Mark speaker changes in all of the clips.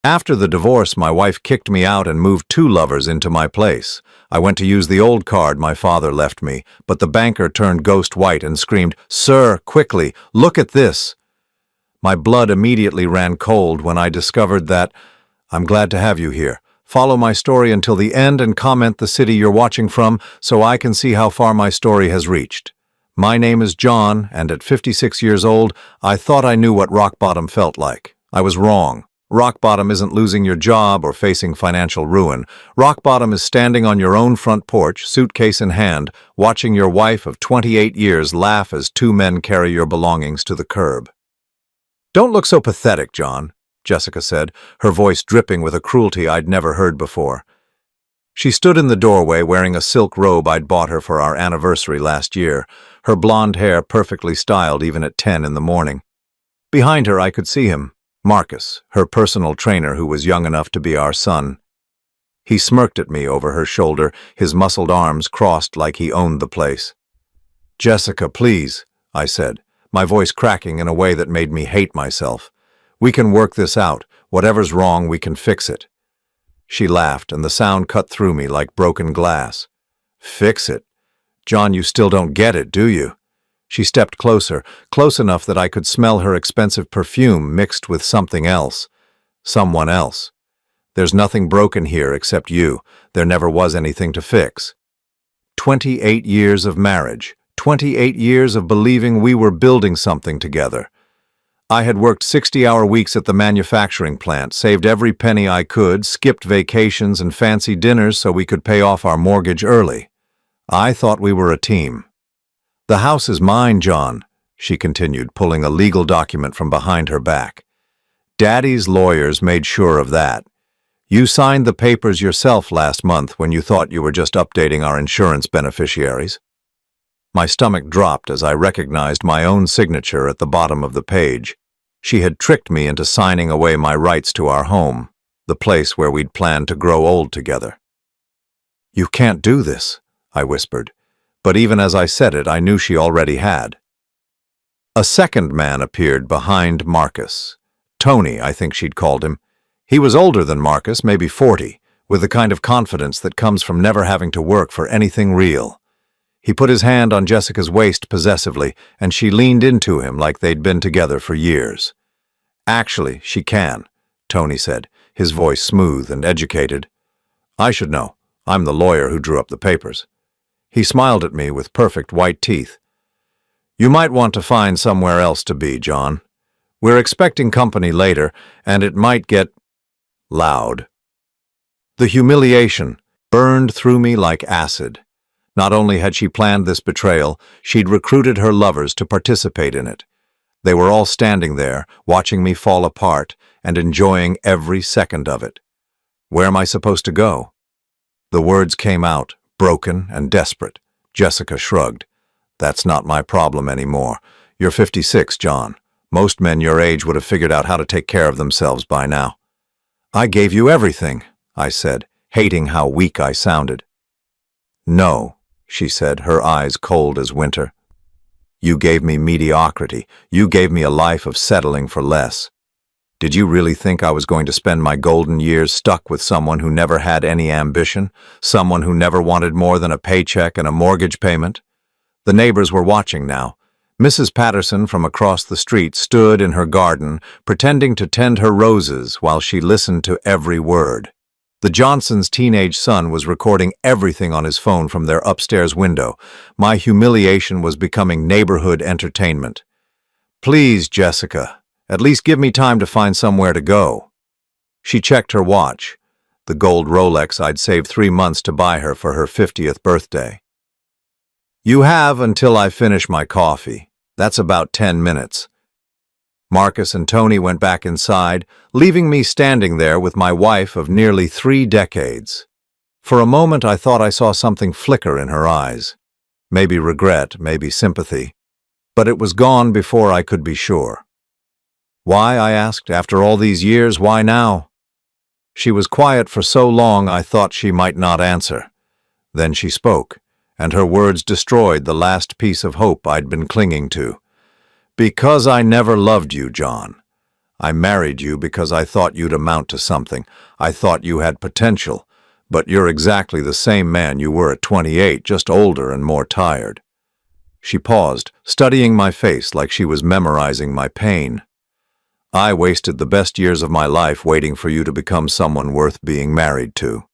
Speaker 1: After the divorce, my wife kicked me out and moved two lovers into my place. I went to use the old card my father left me, but the banker turned ghost white and screamed, "Sir, quickly, look at this!" My blood immediately ran cold when I discovered that. I'm glad to have you here. Follow my story until the end and comment the city you're watching from so I can see how far my story has reached. My name is John, and at 56 years old, I thought I knew what rock bottom felt like. I was wrong. Rock bottom isn't losing your job or facing financial ruin. Rock bottom is standing on your own front porch, suitcase in hand, watching your wife of 28 years laugh as two men carry your belongings to the curb. "Don't look so pathetic, John," Jessica said, her voice dripping with a cruelty I'd never heard before. She stood in the doorway wearing a silk robe I'd bought her for our anniversary last year, her blonde hair perfectly styled even at 10 in the morning. Behind her I could see him, Marcus, her personal trainer who was young enough to be our son. He smirked at me over her shoulder, his muscled arms crossed like he owned the place. "Jessica, please," I said, my voice cracking in a way that made me hate myself. "We can work this out. Whatever's wrong, we can fix it." She laughed, and the sound cut through me like broken glass. "Fix it? John, you still don't get it, do you?" She stepped closer, close enough that I could smell her expensive perfume mixed with something else. Someone else. "There's nothing broken here except you. There never was anything to fix." 28 years of marriage. 28 years of believing we were building something together. I had worked 60-hour weeks at the manufacturing plant, saved every penny I could, skipped vacations and fancy dinners so we could pay off our mortgage early. I thought we were a team. "The house is mine, John," she continued, pulling a legal document from behind her back. "Daddy's lawyers made sure of that. You signed the papers yourself last month when you thought you were just updating our insurance beneficiaries." My stomach dropped as I recognized my own signature at the bottom of the page. She had tricked me into signing away my rights to our home, the place where we'd planned to grow old together. "You can't do this," I whispered, but even as I said it, I knew she already had. A second man appeared behind Marcus. Tony, I think she'd called him. He was older than Marcus, maybe 40, with the kind of confidence that comes from never having to work for anything real. He put his hand on Jessica's waist possessively, and she leaned into him like they'd been together for years. "Actually, she can," Tony said, his voice smooth and educated. "I should know. I'm the lawyer who drew up the papers." He smiled at me with perfect white teeth. "You might want to find somewhere else to be, John. We're expecting company later, and it might get loud." The humiliation burned through me like acid. Not only had she planned this betrayal, she'd recruited her lovers to participate in it. They were all standing there, watching me fall apart and enjoying every second of it. Where am I supposed to go? The words came out, broken and desperate. Jessica shrugged. "That's not my problem anymore. You're 56, John. Most men your age would have figured out how to take care of themselves by now." "I gave you everything," I said, hating how weak I sounded. "No," she said, her eyes cold as winter. "You gave me mediocrity. You gave me a life of settling for less. Did you really think I was going to spend my golden years stuck with someone who never had any ambition, someone who never wanted more than a paycheck and a mortgage payment?" The neighbors were watching now. Mrs. Patterson from across the street stood in her garden, pretending to tend her roses while she listened to every word. The Johnsons' teenage son was recording everything on his phone from their upstairs window. My humiliation was becoming neighborhood entertainment. "Please, Jessica, at least give me time to find somewhere to go." She checked her watch, the gold Rolex I'd saved 3 months to buy her for her 50th birthday. "You have until I finish my coffee. That's about 10 minutes. Marcus and Tony went back inside, leaving me standing there with my wife of nearly 3 decades. For a moment I thought I saw something flicker in her eyes. Maybe regret, maybe sympathy. But it was gone before I could be sure. "Why?" I asked. "After all these years, why now?" She was quiet for so long I thought she might not answer. Then she spoke, and her words destroyed the last piece of hope I'd been clinging to. "Because I never loved you, John. I married you because I thought you'd amount to something. I thought you had potential. But you're exactly the same man you were at 28, just older and more tired." She paused, studying my face like she was memorizing my pain. "I wasted the best years of my life waiting for you to become someone worth being married to."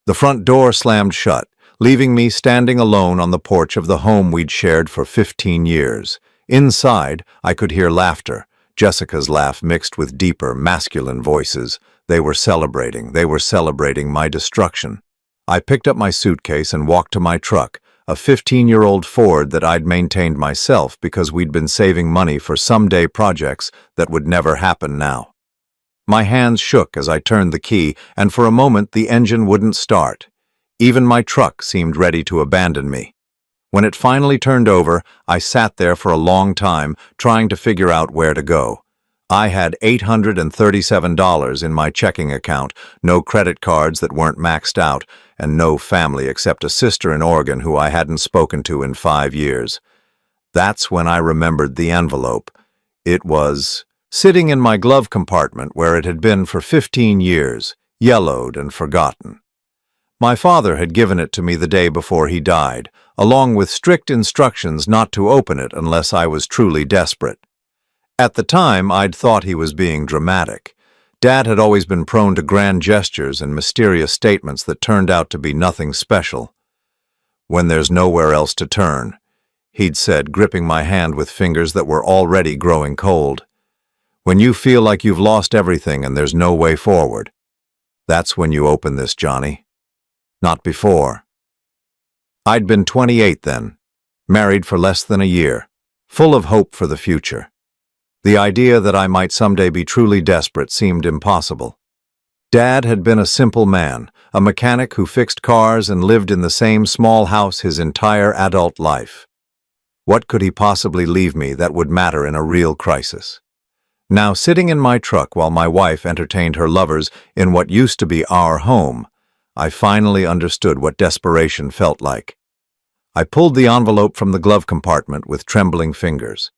Speaker 1: The front door slammed shut, leaving me standing alone on the porch of the home we'd shared for 15 years. Inside, I could hear laughter, Jessica's laugh mixed with deeper, masculine voices. They were celebrating my destruction. I picked up my suitcase and walked to my truck, a 15-year-old Ford that I'd maintained myself because we'd been saving money for someday projects that would never happen now. My hands shook as I turned the key, and for a moment the engine wouldn't start. Even my truck seemed ready to abandon me. When it finally turned over, I sat there for a long time, trying to figure out where to go. I had $837 in my checking account, no credit cards that weren't maxed out, and no family except a sister in Oregon who I hadn't spoken to in 5 years. That's when I remembered the envelope. It was sitting in my glove compartment where it had been for 15 years, yellowed and forgotten. My father had given it to me the day before he died, along with strict instructions not to open it unless I was truly desperate. At the time, I'd thought he was being dramatic. Dad had always been prone to grand gestures and mysterious statements that turned out to be nothing special. "When there's nowhere else to turn," he'd said, gripping my hand with fingers that were already growing cold. "When you feel like you've lost everything and there's no way forward, that's when you open this, Johnny. Not before." I'd been 28 then, married for less than a year, full of hope for the future. The idea that I might someday be truly desperate seemed impossible. Dad had been a simple man, a mechanic who fixed cars and lived in the same small house his entire adult life. What could he possibly leave me that would matter in a real crisis? Now, sitting in my truck while my wife entertained her lovers in what used to be our home, I finally understood what desperation felt like. I pulled the envelope from the glove compartment with trembling fingers.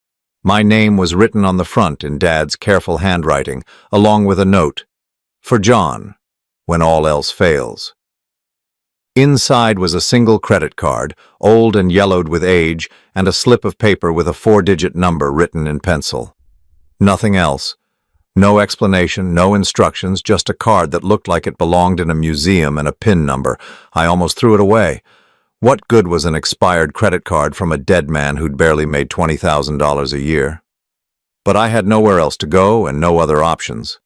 Speaker 1: My name was written on the front in Dad's careful handwriting, along with a note, "For John, when all else fails." Inside was a single credit card, old and yellowed with age, and a slip of paper with a 4-digit number written in pencil. Nothing else. No explanation, no instructions, just a card that looked like it belonged in a museum and a PIN number. I almost threw it away. What good was an expired credit card from a dead man who'd barely made $20,000 a year? But I had nowhere else to go and no other options.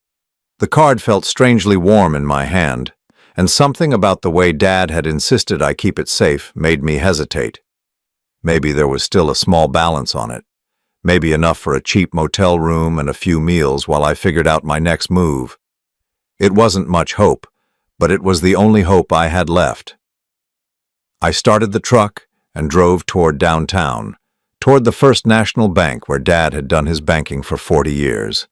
Speaker 1: The card felt strangely warm in my hand, and something about the way Dad had insisted I keep it safe made me hesitate. Maybe there was still a small balance on it. Maybe enough for a cheap motel room and a few meals while I figured out my next move. It wasn't much hope, but it was the only hope I had left. I started the truck and drove toward downtown, toward the First National Bank where Dad had done his banking for 40 years.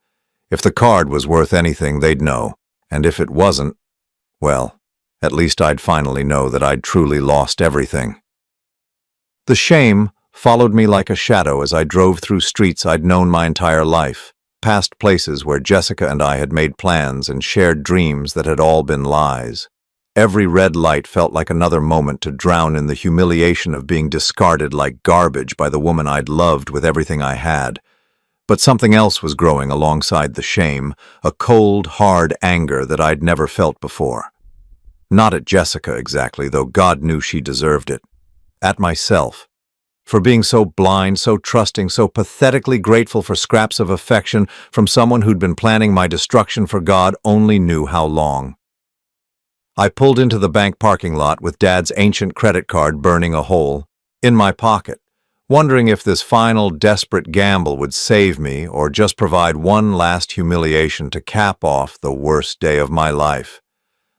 Speaker 1: If the card was worth anything, they'd know, and if it wasn't, well, at least I'd finally know that I'd truly lost everything. The shame followed me like a shadow as I drove through streets I'd known my entire life, past places where Jessica and I had made plans and shared dreams that had all been lies. Every red light felt like another moment to drown in the humiliation of being discarded like garbage by the woman I'd loved with everything I had. But something else was growing alongside the shame, a cold, hard anger that I'd never felt before. Not at Jessica exactly, though God knew she deserved it. At myself. For being so blind, so trusting, so pathetically grateful for scraps of affection from someone who'd been planning my destruction for God only knew how long. I pulled into the bank parking lot with Dad's ancient credit card burning a hole in my pocket, wondering if this final desperate gamble would save me or just provide one last humiliation to cap off the worst day of my life.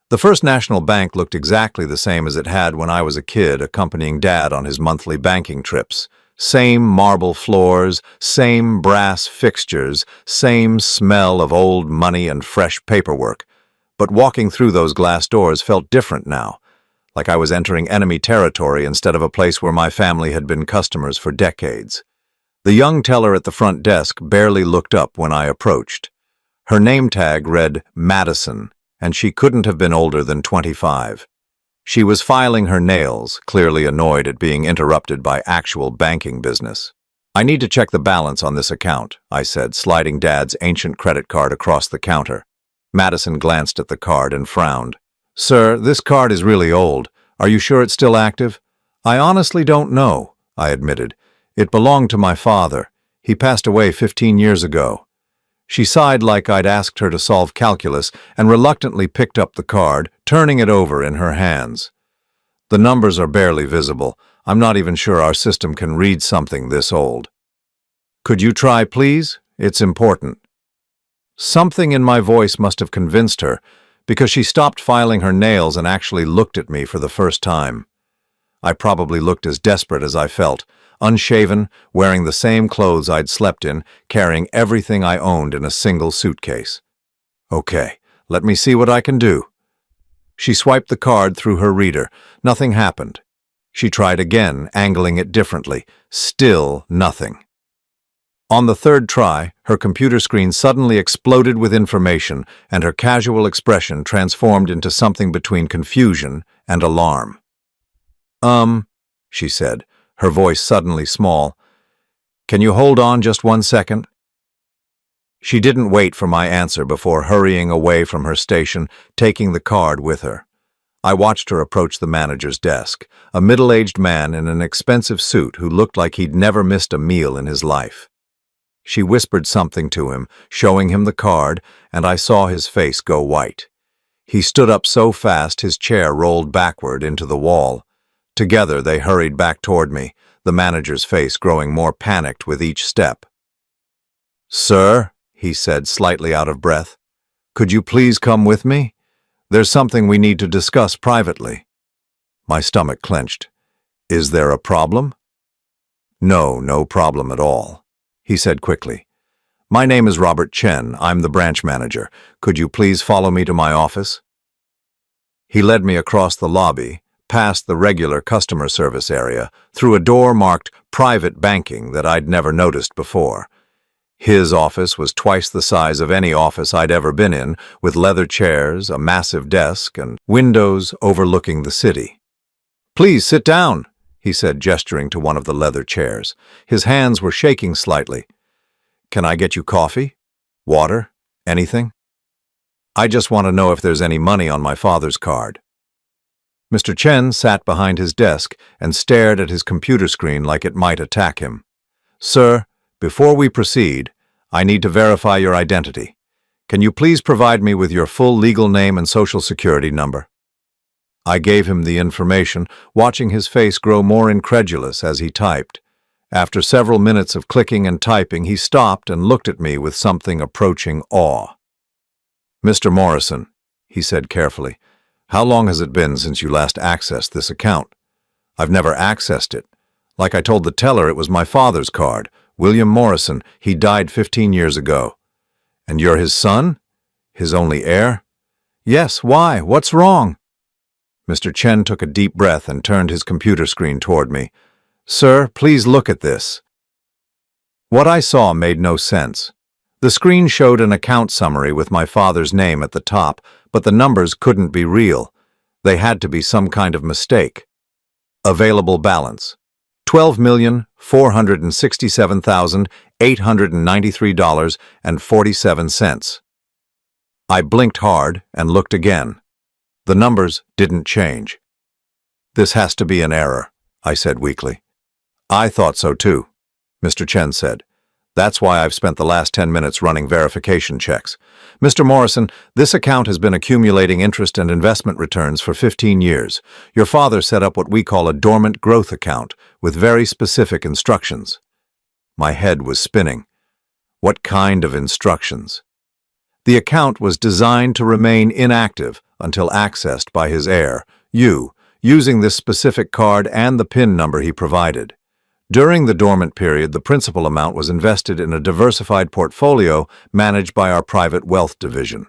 Speaker 1: The First National Bank looked exactly the same as it had when I was a kid accompanying Dad on his monthly banking trips. Same marble floors, same brass fixtures, same smell of old money and fresh paperwork. But walking through those glass doors felt different now, like I was entering enemy territory instead of a place where my family had been customers for decades. The young teller at the front desk barely looked up when I approached. Her name tag read Madison, and she couldn't have been older than 25. She was filing her nails, clearly annoyed at being interrupted by actual banking business. "I need to check the balance on this account," I said, sliding Dad's ancient credit card across the counter. Madison glanced at the card and frowned. "Sir, this card is really old. Are you sure it's still active?" "I honestly don't know," I admitted. "It belonged to my father. He passed away 15 years ago." She sighed like I'd asked her to solve calculus and reluctantly picked up the card, turning it over in her hands. "The numbers are barely visible. I'm not even sure our system can read something this old." "Could you try, please? It's important." Something in my voice must have convinced her, because she stopped filing her nails and actually looked at me for the first time. I probably looked as desperate as I felt, unshaven, wearing the same clothes I'd slept in, carrying everything I owned in a single suitcase. "Okay, let me see what I can do." She swiped the card through her reader. Nothing happened. She tried again, angling it differently. Still nothing. On the third try, her computer screen suddenly exploded with information, and her casual expression transformed into something between confusion and alarm. She said, her voice suddenly small. "Can you hold on just 1 second?" She didn't wait for my answer before hurrying away from her station, taking the card with her. I watched her approach the manager's desk, a middle-aged man in an expensive suit who looked like he'd never missed a meal in his life. She whispered something to him, showing him the card, and I saw his face go white. He stood up so fast his chair rolled backward into the wall. Together they hurried back toward me, the manager's face growing more panicked with each step. "Sir," he said, slightly out of breath, "could you please come with me? There's something we need to discuss privately." My stomach clenched. "Is there a problem?" No problem at all," he said quickly. "My name is Robert Chen. I'm the branch manager. Could you please follow me to my office?" He led me across the lobby, past the regular customer service area, through a door marked Private Banking that I'd never noticed before. His office was twice the size of any office I'd ever been in, with leather chairs, a massive desk, and windows overlooking the city. "Please sit down," he said, gesturing to one of the leather chairs. His hands were shaking slightly. "Can I get you coffee? Water? Anything?" "I just want to know if there's any money on my father's card." Mr. Chen sat behind his desk and stared at his computer screen like it might attack him. "Sir, before we proceed, I need to verify your identity. Can you please provide me with your full legal name and social security number?" I gave him the information, watching his face grow more incredulous as he typed. After several minutes of clicking and typing, he stopped and looked at me with something approaching awe. "Mr. Morrison," he said carefully, "how long has it been since you last accessed this account?" "I've never accessed it. Like I told the teller, it was my father's card. William Morrison. He died 15 years ago." "And you're his son? His only heir?" "Yes, why? What's wrong?" Mr. Chen took a deep breath and turned his computer screen toward me. "Sir, please look at this." What I saw made no sense. The screen showed an account summary with my father's name at the top, but the numbers couldn't be real. They had to be some kind of mistake. Available balance: $12,467,893.47. I blinked hard and looked again. The numbers didn't change. "This has to be an error," I said weakly. "I thought so too," Mr. Chen said. "That's why I've spent the last 10 minutes running verification checks. Mr. Morrison, this account has been accumulating interest and investment returns for 15 years. Your father set up what we call a dormant growth account with very specific instructions." My head was spinning. What kind of instructions? The account was designed to remain inactive until accessed by his heir, you, using this specific card and the PIN number he provided. During the dormant period, the principal amount was invested in a diversified portfolio managed by our private wealth division.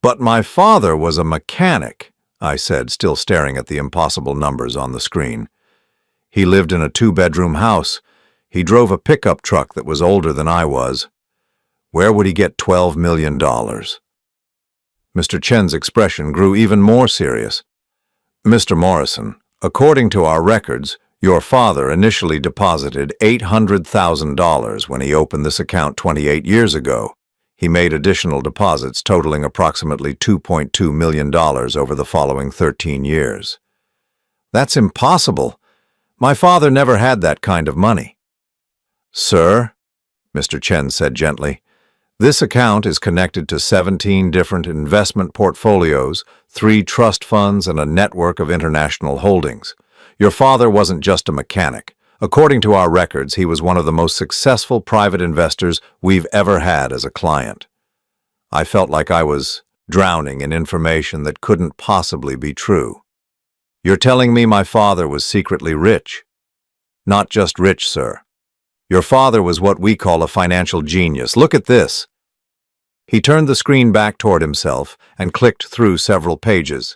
Speaker 1: "But my father was a mechanic," I said, still staring at the impossible numbers on the screen. "He lived in a 2-bedroom house. He drove a pickup truck that was older than I was." Where would he get $12 million? Mr. Chen's expression grew even more serious. Mr. Morrison, according to our records, your father initially deposited $800,000 when he opened this account 28 years ago. He made additional deposits totaling approximately $2.2 million over the following 13 years. That's impossible. My father never had that kind of money. Sir, Mr. Chen said gently, this account is connected to 17 different investment portfolios, 3 trust funds, and a network of international holdings. Your father wasn't just a mechanic. According to our records, he was one of the most successful private investors we've ever had as a client. I felt like I was drowning in information that couldn't possibly be true. You're telling me my father was secretly rich? Not just rich, sir. Your father was what we call a financial genius. Look at this. He turned the screen back toward himself and clicked through several pages.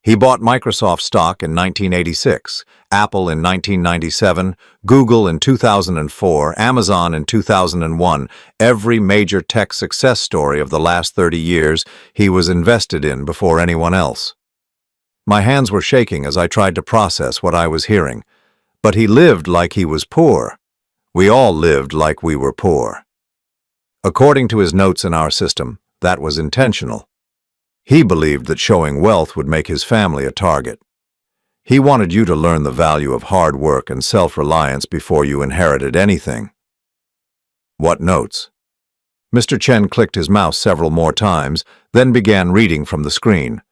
Speaker 1: He bought Microsoft stock in 1986, Apple in 1997, Google in 2004, Amazon in 2001. Every major tech success story of the last 30 years he was invested in before anyone else. My hands were shaking as I tried to process what I was hearing. But he lived like he was poor. We all lived like we were poor. According to his notes in our system, that was intentional. He believed that showing wealth would make his family a target. He wanted you to learn the value of hard work and self-reliance before you inherited anything. What notes? Mr. Chen clicked his mouse several more times, then began reading from the screen.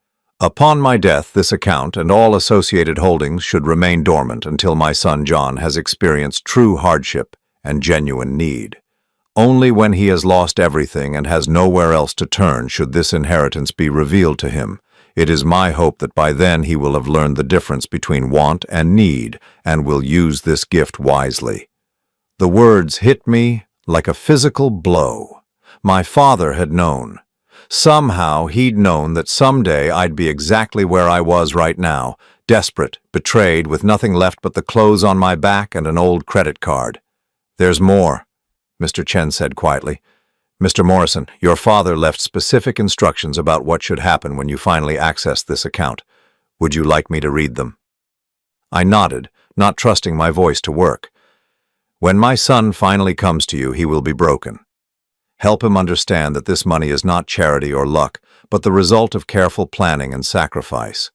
Speaker 1: Upon my death, this account and all associated holdings should remain dormant until my son John has experienced true hardship and genuine need. Only when he has lost everything and has nowhere else to turn should this inheritance be revealed to him. It is my hope that by then he will have learned the difference between want and need and will use this gift wisely. The words hit me like a physical blow. My father had known. Somehow he'd known that someday I'd be exactly where I was right now, desperate, betrayed, with nothing left but the clothes on my back and an old credit card. There's more, Mr. Chen said quietly. Mr. Morrison, your father left specific instructions about what should happen when you finally access this account. Would you like me to read them? I nodded, not trusting my voice to work. When my son finally comes to you, he will be broken. Help him understand that this money is not charity or luck, but the result of careful planning and sacrifice.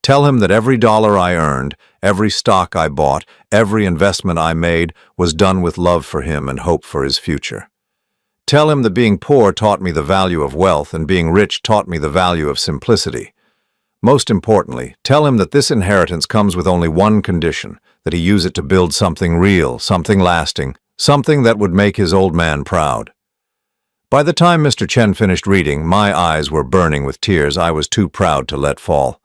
Speaker 1: Tell him that every dollar I earned, every stock I bought, every investment I made was done with love for him and hope for his future. Tell him that being poor taught me the value of wealth and being rich taught me the value of simplicity. Most importantly, tell him that this inheritance comes with only one condition, that he use it to build something real, something lasting, something that would make his old man proud. By the time Mr. Chen finished reading, my eyes were burning with tears I was too proud to let fall.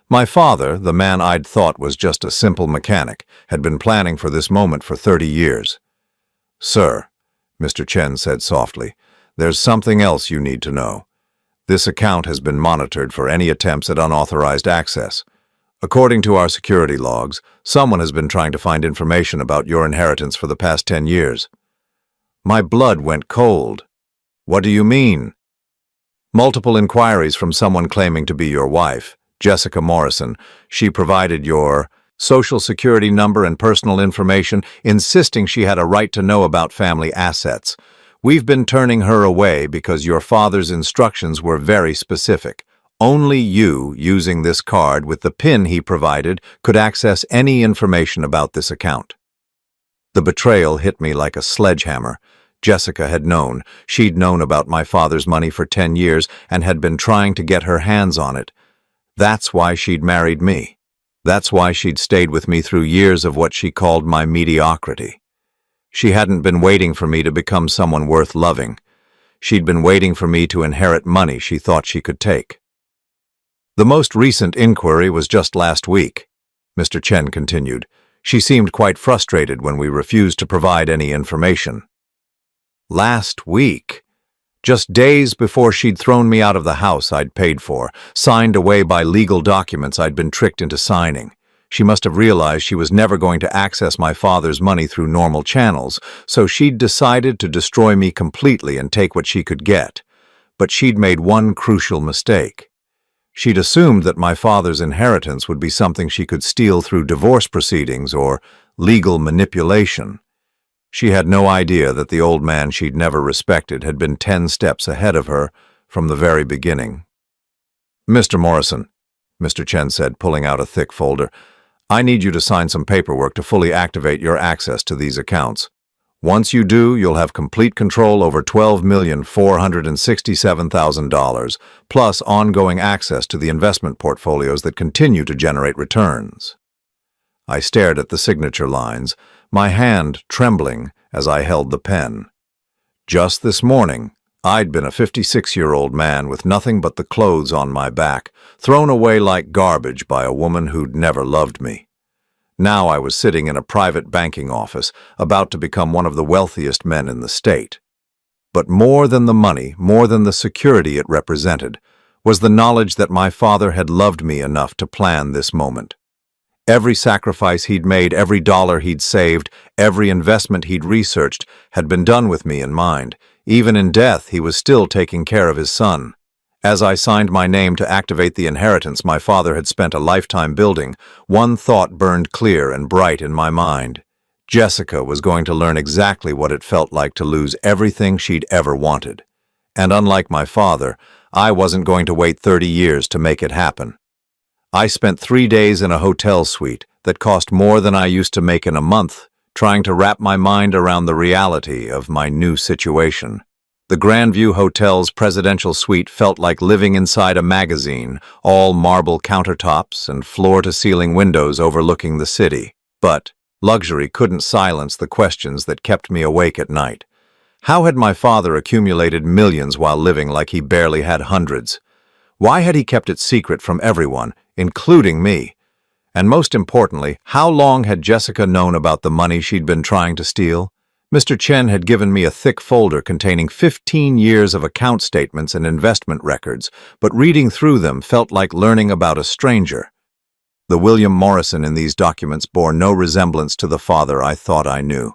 Speaker 1: My father, the man I'd thought was just a simple mechanic, had been planning for this moment for 30 years. Sir, Mr. Chen said softly, there's something else you need to know. This account has been monitored for any attempts at unauthorized access. According to our security logs, someone has been trying to find information about your inheritance for the past 10 years. My blood went cold. What do you mean? Multiple inquiries from someone claiming to be your wife, Jessica Morrison. She provided your social security number and personal information, insisting she had a right to know about family assets. We've been turning her away because your father's instructions were very specific. Only you, using this card with the PIN he provided, could access any information about this account. The betrayal hit me like a sledgehammer. Jessica had known. She'd known about my father's money for 10 years and had been trying to get her hands on it. That's why she'd married me. That's why she'd stayed with me through years of what she called my mediocrity. She hadn't been waiting for me to become someone worth loving. She'd been waiting for me to inherit money she thought she could take. The most recent inquiry was just last week, Mr. Chen continued. She seemed quite frustrated when we refused to provide any information. Last week, just days before she'd thrown me out of the house I'd paid for, signed away by legal documents I'd been tricked into signing. She must have realized she was never going to access my father's money through normal channels, so she'd decided to destroy me completely and take what she could get. But she'd made one crucial mistake. She'd assumed that my father's inheritance would be something she could steal through divorce proceedings or legal manipulation. She had no idea that the old man she'd never respected had been 10 steps ahead of her from the very beginning. "Mr. Morrison," Mr. Chen said, pulling out a thick folder, "I need you to sign some paperwork to fully activate your access to these accounts. Once you do, you'll have complete control over $12,467,000, plus ongoing access to the investment portfolios that continue to generate returns." I stared at the signature lines, my hand trembling as I held the pen. Just this morning, I'd been a 56-year-old man with nothing but the clothes on my back, thrown away like garbage by a woman who'd never loved me. Now I was sitting in a private banking office, about to become one of the wealthiest men in the state. But more than the money, more than the security it represented, was the knowledge that my father had loved me enough to plan this moment. Every sacrifice he'd made, every dollar he'd saved, every investment he'd researched had been done with me in mind. Even in death, he was still taking care of his son. As I signed my name to activate the inheritance my father had spent a lifetime building, one thought burned clear and bright in my mind. Jessica was going to learn exactly what it felt like to lose everything she'd ever wanted. And unlike my father, I wasn't going to wait 30 years to make it happen. I spent 3 days in a hotel suite that cost more than I used to make in a month, trying to wrap my mind around the reality of my new situation. The Grandview Hotel's presidential suite felt like living inside a magazine, all marble countertops and floor-to-ceiling windows overlooking the city. But luxury couldn't silence the questions that kept me awake at night. How had my father accumulated millions while living like he barely had hundreds? Why had he kept it secret from everyone, including me? And most importantly, how long had Jessica known about the money she'd been trying to steal? Mr. Chen had given me a thick folder containing 15 years of account statements and investment records, but reading through them felt like learning about a stranger. The William Morrison in these documents bore no resemblance to the father I thought I knew.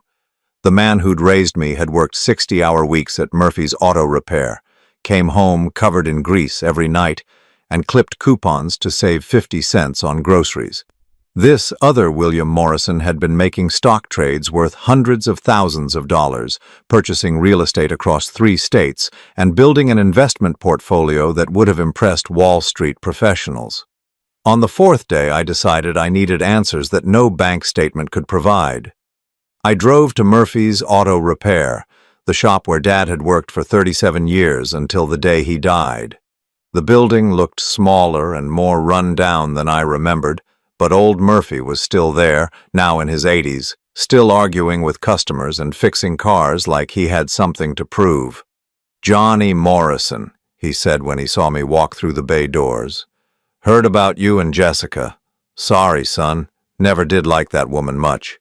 Speaker 1: The man who'd raised me had worked 60-hour weeks at Murphy's Auto Repair, came home covered in grease every night, and clipped coupons to save 50 cents on groceries. This other William Morrison had been making stock trades worth hundreds of thousands of dollars, purchasing real estate across 3 states, and building an investment portfolio that would have impressed Wall Street professionals. On the 4th day, I decided I needed answers that no bank statement could provide. I drove to Murphy's Auto Repair, the shop where Dad had worked for 37 years until the day he died. The building looked smaller and more run down than I remembered, but old Murphy was still there, now in his 80s, still arguing with customers and fixing cars like he had something to prove. "Johnny Morrison," he said when he saw me walk through the bay doors. "Heard about you and Jessica. Sorry, son. Never did like that woman much."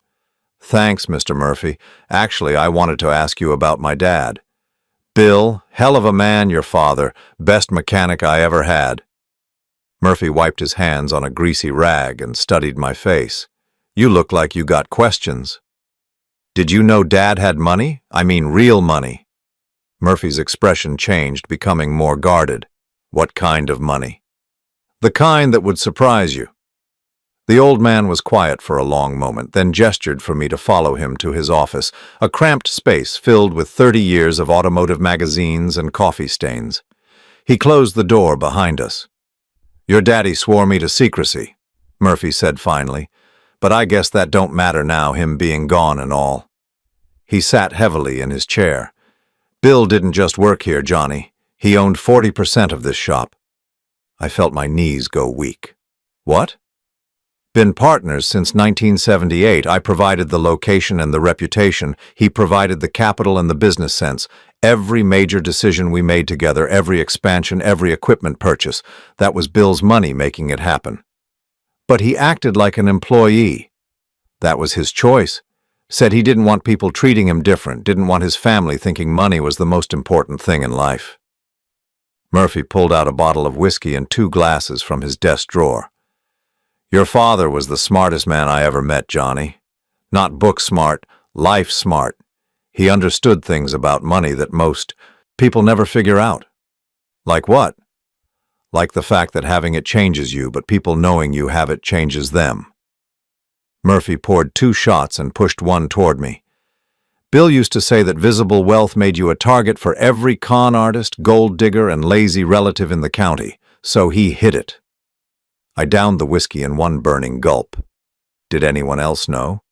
Speaker 1: "Thanks, Mr. Murphy. Actually, I wanted to ask you about my dad." "Bill, hell of a man, your father. Best mechanic I ever had." Murphy wiped his hands on a greasy rag and studied my face. "You look like you got questions." "Did you know Dad had money? I mean real money." Murphy's expression changed, becoming more guarded. "What kind of money?" "The kind that would surprise you." The old man was quiet for a long moment, then gestured for me to follow him to his office, a cramped space filled with 30 years of automotive magazines and coffee stains. He closed the door behind us. "Your daddy swore me to secrecy," Murphy said finally, "but I guess that don't matter now, him being gone and all." He sat heavily in his chair. "Bill didn't just work here, Johnny. He owned 40% of this shop." I felt my knees go weak. "What?" "Been partners since 1978. I provided the location and the reputation. He provided the capital and the business sense. Every major decision we made together, every expansion, every equipment purchase, that was Bill's money making it happen. But he acted like an employee. That was his choice. Said he didn't want people treating him different, didn't want his family thinking money was the most important thing in life." Murphy pulled out a bottle of whiskey and 2 glasses from his desk drawer. Your father was the smartest man I ever met, Johnny. Not book smart, life smart. He understood things about money that most people never figure out. Like what? Like the fact that having it changes you, but people knowing you have it changes them. Murphy poured 2 shots and pushed one toward me. Bill used to say that visible wealth made you a target for every con artist, gold digger, and lazy relative in the county, so he hid it. I downed the whiskey in one burning gulp. Did anyone else know?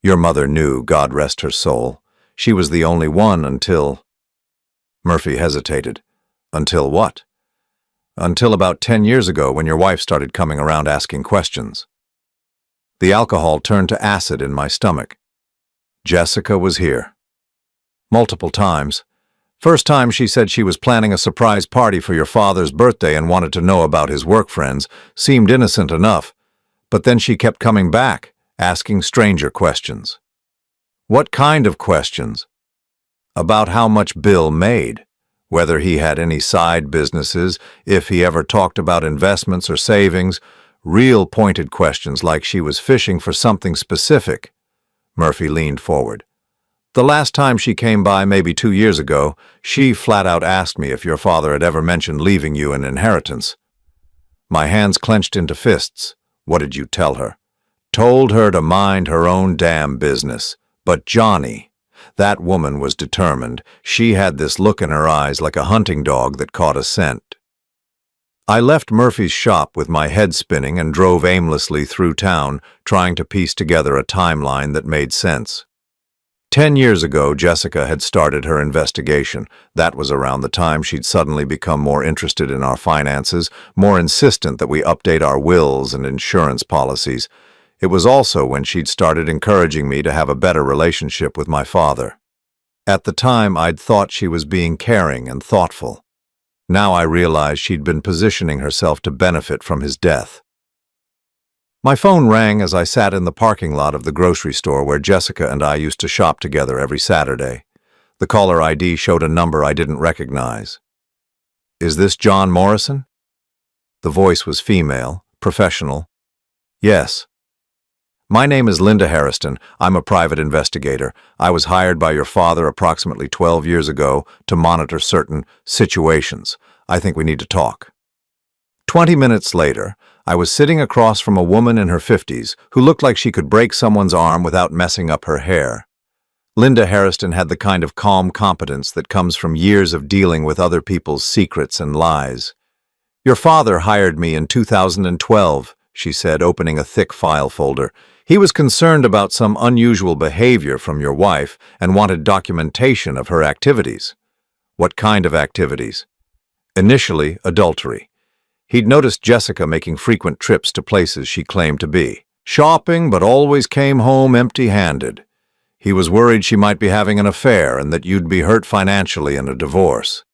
Speaker 1: Your mother knew, God rest her soul. She was the only one until... Murphy hesitated. Until what? Until about 10 years ago when your wife started coming around asking questions. The alcohol turned to acid in my stomach. Jessica was here. Multiple times. First time she said she was planning a surprise party for your father's birthday and wanted to know about his work friends. Seemed innocent enough. But then she kept coming back, asking stranger questions. What kind of questions? About how much Bill made, whether he had any side businesses, if he ever talked about investments or savings, real pointed questions like she was fishing for something specific. Murphy leaned forward. The last time she came by, maybe 2 years ago, she flat out asked me if your father had ever mentioned leaving you an inheritance. My hands clenched into fists. What did you tell her? Told her to mind her own damn business. But Johnny, that woman was determined. She had this look in her eyes like a hunting dog that caught a scent. I left Murphy's shop with my head spinning and drove aimlessly through town, trying to piece together a timeline that made sense. 10 years ago, Jessica had started her investigation. That was around the time she'd suddenly become more interested in our finances, more insistent that we update our wills and insurance policies. It was also when she'd started encouraging me to have a better relationship with my father. At the time, I'd thought she was being caring and thoughtful. Now I realized she'd been positioning herself to benefit from his death. My phone rang as I sat in the parking lot of the grocery store where Jessica and I used to shop together every Saturday. The caller ID showed a number I didn't recognize. Is this John Morrison? The voice was female, professional. Yes. My name is Linda Harrison. I'm a private investigator. I was hired by your father approximately 12 years ago to monitor certain situations. I think we need to talk. 20 minutes later, I was sitting across from a woman in her 50s who looked like she could break someone's arm without messing up her hair. Linda Harrison had the kind of calm competence that comes from years of dealing with other people's secrets and lies. Your father hired me in 2012, she said, opening a thick file folder. He was concerned about some unusual behavior from your wife and wanted documentation of her activities. What kind of activities? Initially, adultery. He'd noticed Jessica making frequent trips to places she claimed to be. Shopping, but always came home empty-handed. He was worried she might be having an affair and that you'd be hurt financially in a divorce.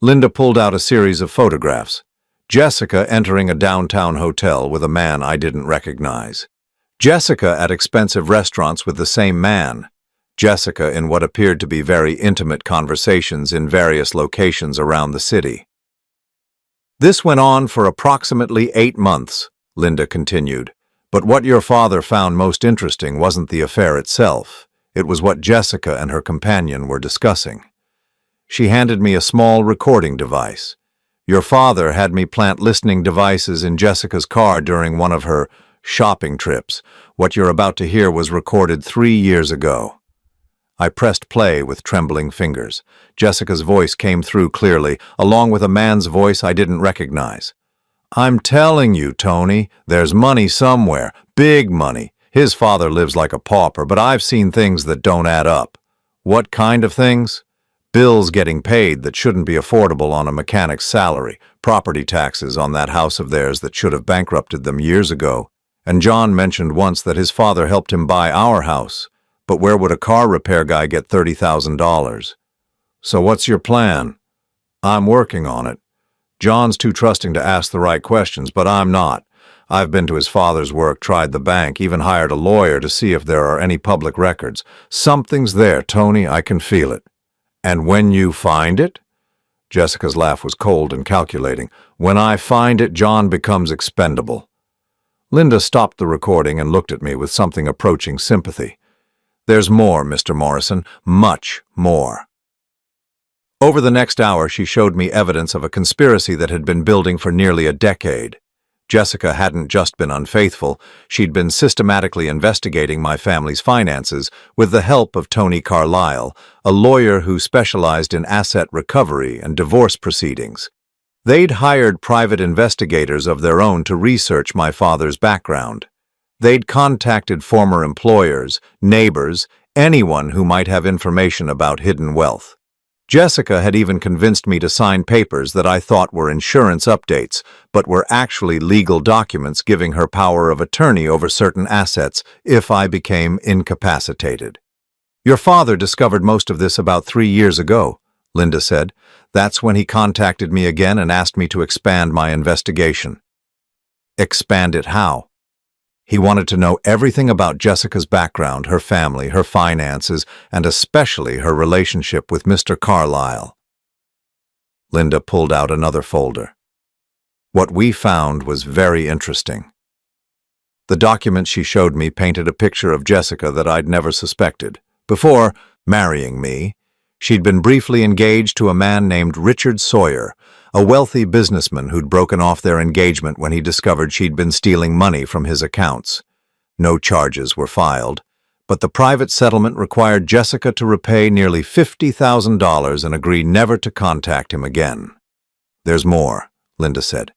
Speaker 1: Linda pulled out a series of photographs. Jessica entering a downtown hotel with a man I didn't recognize. Jessica at expensive restaurants with the same man. Jessica in what appeared to be very intimate conversations in various locations around the city. This went on for approximately 8 months, Linda continued. But what your father found most interesting wasn't the affair itself. It was what Jessica and her companion were discussing. She handed me a small recording device. Your father had me plant listening devices in Jessica's car during one of her shopping trips. What you're about to hear was recorded 3 years ago. I pressed play with trembling fingers. Jessica's voice came through clearly, along with a man's voice I didn't recognize. I'm telling you, Tony, there's money somewhere. Big money. His father lives like a pauper, but I've seen things that don't add up. What kind of things? Bills getting paid that shouldn't be affordable on a mechanic's salary, property taxes on that house of theirs that should have bankrupted them years ago. And John mentioned once that his father helped him buy our house. But where would a car repair guy get $30,000? So what's your plan? I'm working on it. John's too trusting to ask the right questions, but I'm not. I've been to his father's work, tried the bank, even hired a lawyer to see if there are any public records. Something's there, Tony, I can feel it. And when you find it? Jessica's laugh was cold and calculating. When I find it, John becomes expendable. Linda stopped the recording and looked at me with something approaching sympathy. There's more, Mr. Morrison, much more. Over the next hour, she showed me evidence of a conspiracy that had been building for nearly a decade. Jessica hadn't just been unfaithful, she'd been systematically investigating my family's finances with the help of Tony Carlisle, a lawyer who specialized in asset recovery and divorce proceedings. They'd hired private investigators of their own to research my father's background. They'd contacted former employers, neighbors, anyone who might have information about hidden wealth. Jessica had even convinced me to sign papers that I thought were insurance updates, but were actually legal documents giving her power of attorney over certain assets if I became incapacitated. Your father discovered most of this about 3 years ago, Linda said. That's when he contacted me again and asked me to expand my investigation. Expand it how? He wanted to know everything about Jessica's background, her family, her finances, and especially her relationship with Mr. Carlisle. Linda pulled out another folder. What we found was very interesting. The document she showed me painted a picture of Jessica that I'd never suspected. Before marrying me, she'd been briefly engaged to a man named Richard Sawyer, a wealthy businessman who'd broken off their engagement when he discovered she'd been stealing money from his accounts. No charges were filed, but the private settlement required Jessica to repay nearly $50,000 and agree never to contact him again. There's more, Linda said.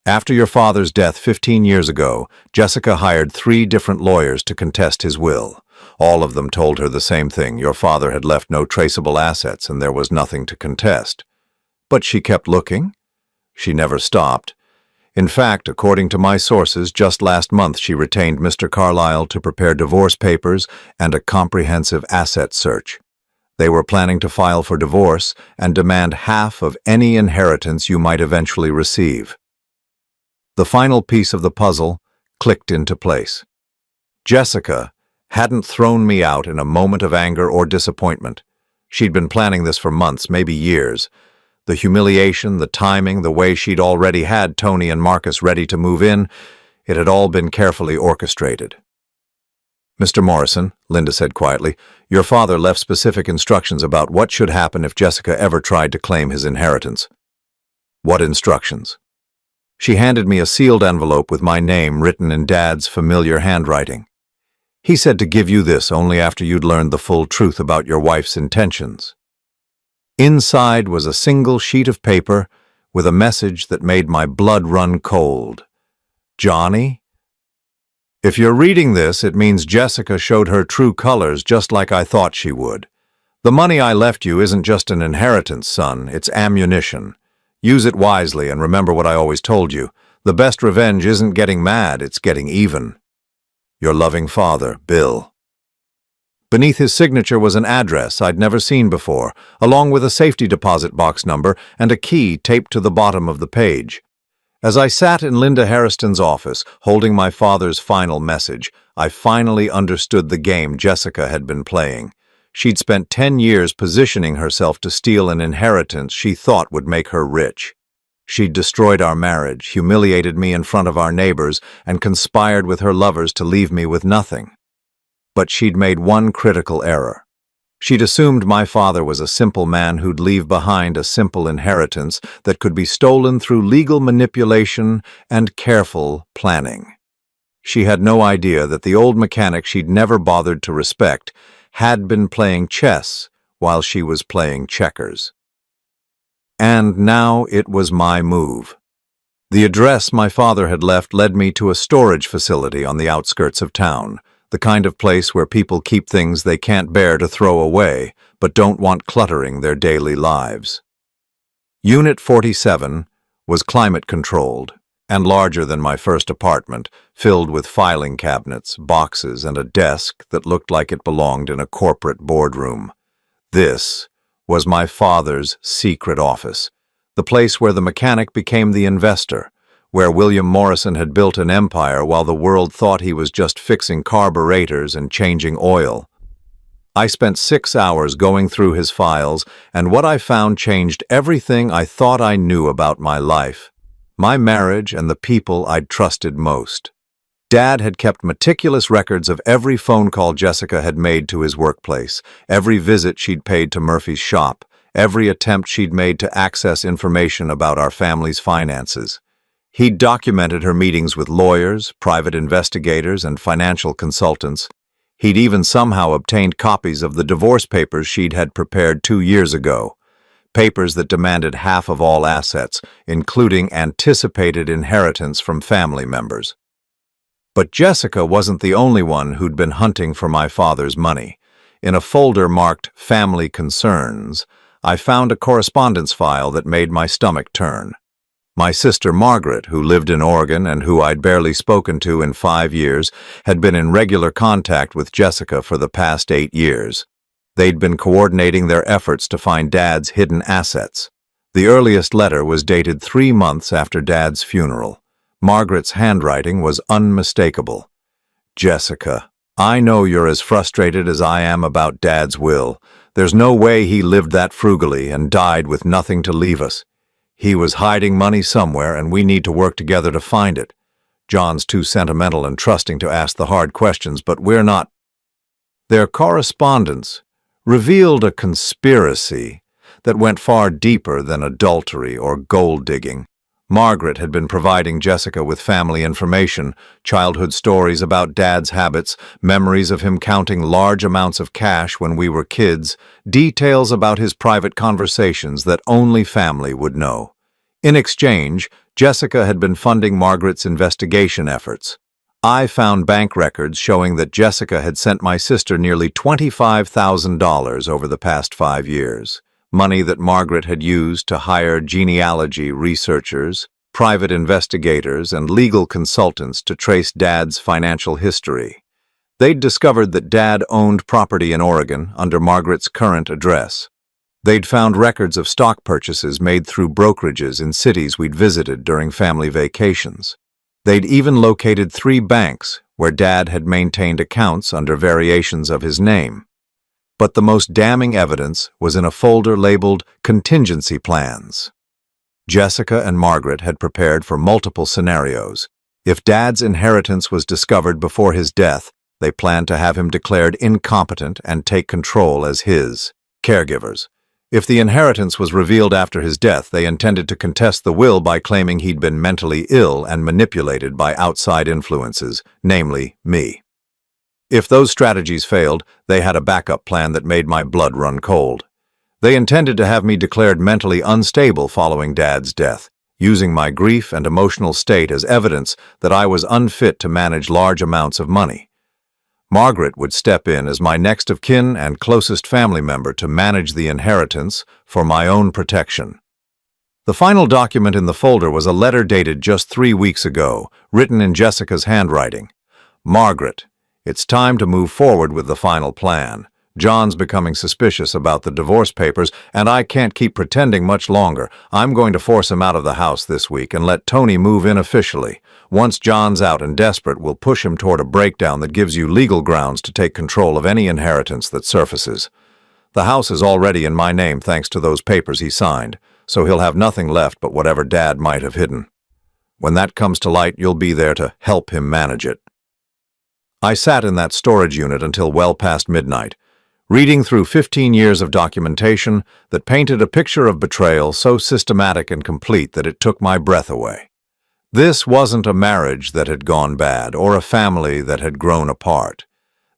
Speaker 1: After your father's death 15 years ago, Jessica hired 3 different lawyers to contest his will. All of them told her the same thing: your father had left no traceable assets and there was nothing to contest. But she kept looking. She never stopped. In fact, according to my sources, just last month she retained Mr. Carlisle to prepare divorce papers and a comprehensive asset search. They were planning to file for divorce and demand half of any inheritance you might eventually receive. The final piece of the puzzle clicked into place. Jessica hadn't thrown me out in a moment of anger or disappointment. She'd been planning this for months, maybe years. The humiliation, the timing, the way she'd already had Tony and Marcus ready to move in, it had all been carefully orchestrated. Mr. Morrison, Linda said quietly, your father left specific instructions about what should happen if Jessica ever tried to claim his inheritance. What instructions? She handed me a sealed envelope with my name written in Dad's familiar handwriting. He said to give you this only after you'd learned the full truth about your wife's intentions. Inside was a single sheet of paper with a message that made my blood run cold. Johnny? If you're reading this, it means Jessica showed her true colors just like I thought she would. The money I left you isn't just an inheritance, son, it's ammunition. Use it wisely and remember what I always told you. The best revenge isn't getting mad, it's getting even. Your loving father, Bill. Beneath his signature was an address I'd never seen before, along with a safety deposit box number and a key taped to the bottom of the page. As I sat in Linda Hairston's office, holding my father's final message, I finally understood the game Jessica had been playing. She'd spent 10 years positioning herself to steal an inheritance she thought would make her rich. She'd destroyed our marriage, humiliated me in front of our neighbors, and conspired with her lovers to leave me with nothing. But she'd made one critical error. She'd assumed my father was a simple man who'd leave behind a simple inheritance that could be stolen through legal manipulation and careful planning. She had no idea that the old mechanic she'd never bothered to respect had been playing chess while she was playing checkers. And now it was my move. The address my father had left led me to a storage facility on the outskirts of town, the kind of place where people keep things they can't bear to throw away, but don't want cluttering their daily lives. Unit 47 was climate-controlled and larger than my first apartment, filled with filing cabinets, boxes, and a desk that looked like it belonged in a corporate boardroom. This was my father's secret office, the place where the mechanic became the investor, where William Morrison had built an empire while the world thought he was just fixing carburetors and changing oil. I spent 6 hours going through his files, and what I found changed everything I thought I knew about my life, my marriage, and the people I'd trusted most. Dad had kept meticulous records of every phone call Jessica had made to his workplace, every visit she'd paid to Murphy's shop, every attempt she'd made to access information about our family's finances. He'd documented her meetings with lawyers, private investigators, and financial consultants. He'd even somehow obtained copies of the divorce papers she'd had prepared 2 years ago. Papers that demanded half of all assets, including anticipated inheritance from family members. But Jessica wasn't the only one who'd been hunting for my father's money. In a folder marked Family Concerns, I found a correspondence file that made my stomach turn. My sister Margaret, who lived in Oregon and who I'd barely spoken to in 5 years, had been in regular contact with Jessica for the past 8 years. They'd been coordinating their efforts to find Dad's hidden assets. The earliest letter was dated 3 months after Dad's funeral. Margaret's handwriting was unmistakable. Jessica, I know you're as frustrated as I am about Dad's will. There's no way he lived that frugally and died with nothing to leave us. He was hiding money somewhere, and we need to work together to find it. John's too sentimental and trusting to ask the hard questions, but we're not. Their correspondence revealed a conspiracy that went far deeper than adultery or gold digging. Margaret had been providing Jessica with family information, childhood stories about Dad's habits, memories of him counting large amounts of cash when we were kids, details about his private conversations that only family would know. In exchange, Jessica had been funding Margaret's investigation efforts. I found bank records showing that Jessica had sent my sister nearly $25,000 over the past 5 years. Money that Margaret had used to hire genealogy researchers, private investigators, and legal consultants to trace Dad's financial history. They'd discovered that Dad owned property in Oregon under Margaret's current address. They'd found records of stock purchases made through brokerages in cities we'd visited during family vacations. They'd even located 3 banks where Dad had maintained accounts under variations of his name. But the most damning evidence was in a folder labeled Contingency Plans. Jessica and Margaret had prepared for multiple scenarios. If Dad's inheritance was discovered before his death, they planned to have him declared incompetent and take control as his caregivers. If the inheritance was revealed after his death, they intended to contest the will by claiming he'd been mentally ill and manipulated by outside influences, namely me. If those strategies failed, they had a backup plan that made my blood run cold. They intended to have me declared mentally unstable following Dad's death, using my grief and emotional state as evidence that I was unfit to manage large amounts of money. Margaret would step in as my next of kin and closest family member to manage the inheritance for my own protection. The final document in the folder was a letter dated just 3 weeks ago, written in Jessica's handwriting. Margaret, it's time to move forward with the final plan. John's becoming suspicious about the divorce papers, and I can't keep pretending much longer. I'm going to force him out of the house this week and let Tony move in officially. Once John's out and desperate, we'll push him toward a breakdown that gives you legal grounds to take control of any inheritance that surfaces. The house is already in my name thanks to those papers he signed, so he'll have nothing left but whatever Dad might have hidden. When that comes to light, you'll be there to help him manage it. I sat in that storage unit until well past midnight, reading through 15 years of documentation that painted a picture of betrayal so systematic and complete that it took my breath away. This wasn't a marriage that had gone bad or a family that had grown apart.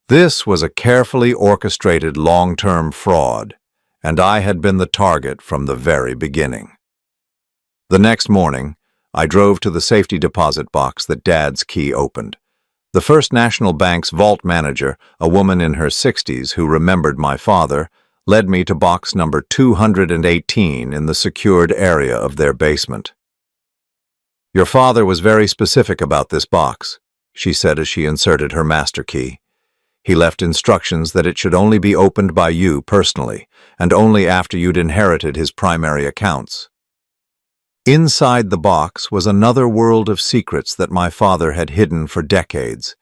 Speaker 1: This was a carefully orchestrated long-term fraud, and I had been the target from the very beginning. The next morning, I drove to the safety deposit box that Dad's key opened. The First National Bank's vault manager, a woman in her 60s who remembered my father, led me to box number 218 in the secured area of their basement. "Your father was very specific about this box," she said as she inserted her master key. "He left instructions that it should only be opened by you personally, and only after you'd inherited his primary accounts." Inside the box was another world of secrets that my father had hidden for decades.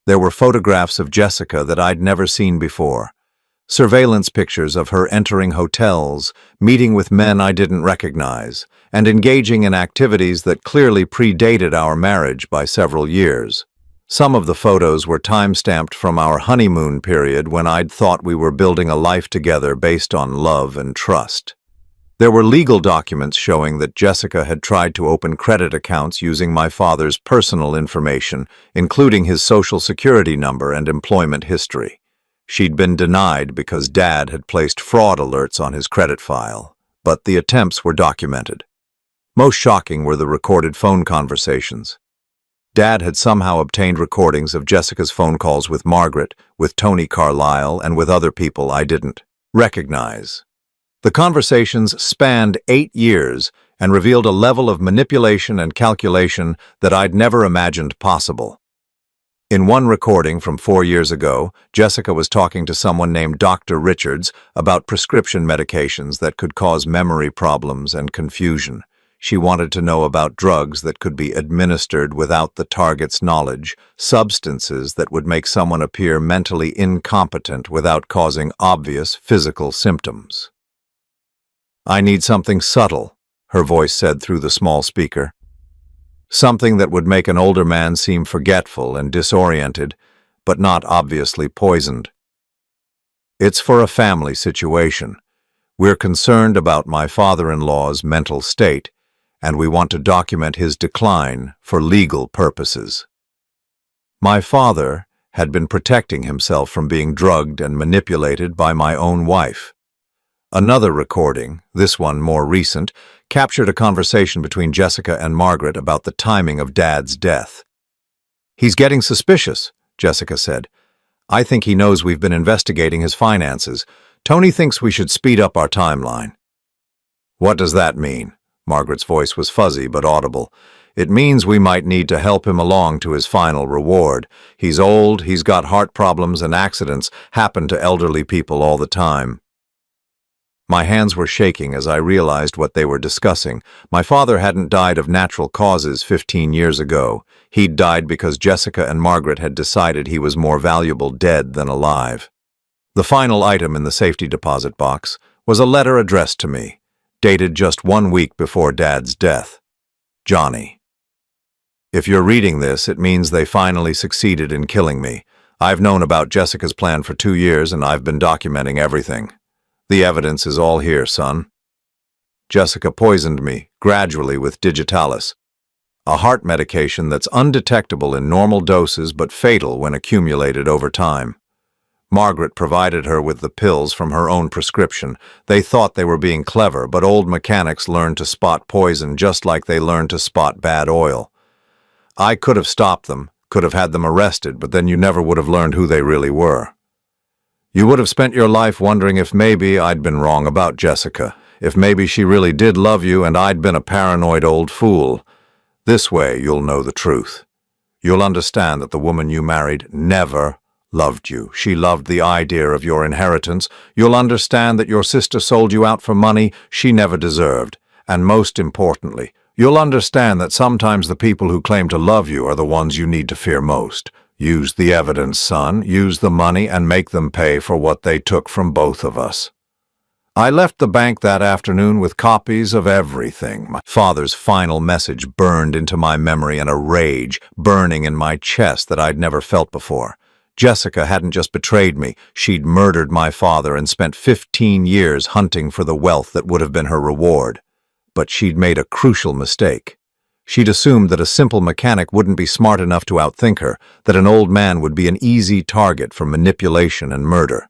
Speaker 1: There were photographs of Jessica that I'd never seen before, surveillance pictures of her entering hotels, meeting with men I didn't recognize, and engaging in activities that clearly predated our marriage by several years. Some of the photos were time-stamped from our honeymoon period when I'd thought we were building a life together based on love and trust. There were legal documents showing that Jessica had tried to open credit accounts using my father's personal information, including his social security number and employment history. She'd been denied because Dad had placed fraud alerts on his credit file, but the attempts were documented. Most shocking were the recorded phone conversations. Dad had somehow obtained recordings of Jessica's phone calls with Margaret, with Tony Carlisle, and with other people I didn't recognize. The conversations spanned 8 years and revealed a level of manipulation and calculation that I'd never imagined possible. In one recording from 4 years ago, Jessica was talking to someone named Dr. Richards about prescription medications that could cause memory problems and confusion. She wanted to know about drugs that could be administered without the target's knowledge, substances that would make someone appear mentally incompetent without causing obvious physical symptoms. "I need something subtle," her voice said through the small speaker. "Something that would make an older man seem forgetful and disoriented, but not obviously poisoned. It's for a family situation. We're concerned about my father-in-law's mental state, and we want to document his decline for legal purposes." My father had been protecting himself from being drugged and manipulated by my own wife. Another recording, this one more recent, captured a conversation between Jessica and Margaret about the timing of Dad's death. "He's getting suspicious," Jessica said. "I think he knows we've been investigating his finances. Tony thinks we should speed up our timeline." "What does that mean?" Margaret's voice was fuzzy but audible. "It means we might need to help him along to his final reward. He's old, he's got heart problems, and accidents happen to elderly people all the time." My hands were shaking as I realized what they were discussing. My father hadn't died of natural causes 15 years ago. He'd died because Jessica and Margaret had decided he was more valuable dead than alive. The final item in the safety deposit box was a letter addressed to me, dated just 1 week before Dad's death. Johnny. If you're reading this, it means they finally succeeded in killing me. I've known about Jessica's plan for 2 years, and I've been documenting everything. The evidence is all here, son. Jessica poisoned me, gradually with Digitalis, a heart medication that's undetectable in normal doses but fatal when accumulated over time. Margaret provided her with the pills from her own prescription. They thought they were being clever, but old mechanics learned to spot poison just like they learned to spot bad oil. I could have stopped them, could have had them arrested, but then you never would have learned who they really were. You would have spent your life wondering if maybe I'd been wrong about Jessica, if maybe she really did love you and I'd been a paranoid old fool. This way you'll know the truth. You'll understand that the woman you married never loved you. She loved the idea of your inheritance. You'll understand that your sister sold you out for money she never deserved. And most importantly, you'll understand that sometimes the people who claim to love you are the ones you need to fear most. Use the evidence, son. Use the money and make them pay for what they took from both of us. I left the bank that afternoon with copies of everything. My father's final message burned into my memory in a rage, burning in my chest that I'd never felt before. Jessica hadn't just betrayed me, she'd murdered my father and spent 15 years hunting for the wealth that would have been her reward. But she'd made a crucial mistake. She'd assumed that a simple mechanic wouldn't be smart enough to outthink her, that an old man would be an easy target for manipulation and murder.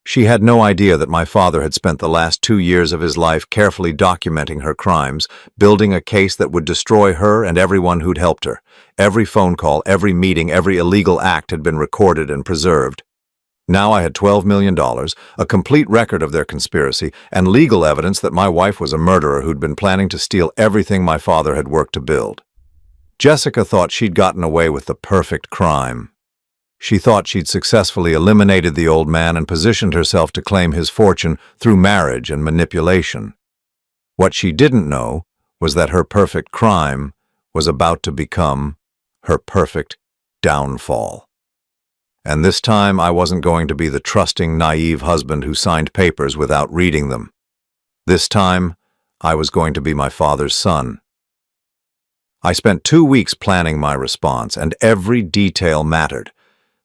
Speaker 1: She had no idea that my father had spent the last 2 years of his life carefully documenting her crimes, building a case that would destroy her and everyone who'd helped her. Every phone call, every meeting, every illegal act had been recorded and preserved. Now I had $12 million, a complete record of their conspiracy, and legal evidence that my wife was a murderer who'd been planning to steal everything my father had worked to build. Jessica thought she'd gotten away with the perfect crime. She thought she'd successfully eliminated the old man and positioned herself to claim his fortune through marriage and manipulation. What she didn't know was that her perfect crime was about to become her perfect downfall. And this time I wasn't going to be the trusting, naive husband who signed papers without reading them. This time I was going to be my father's son. I spent 2 weeks planning my response, and every detail mattered.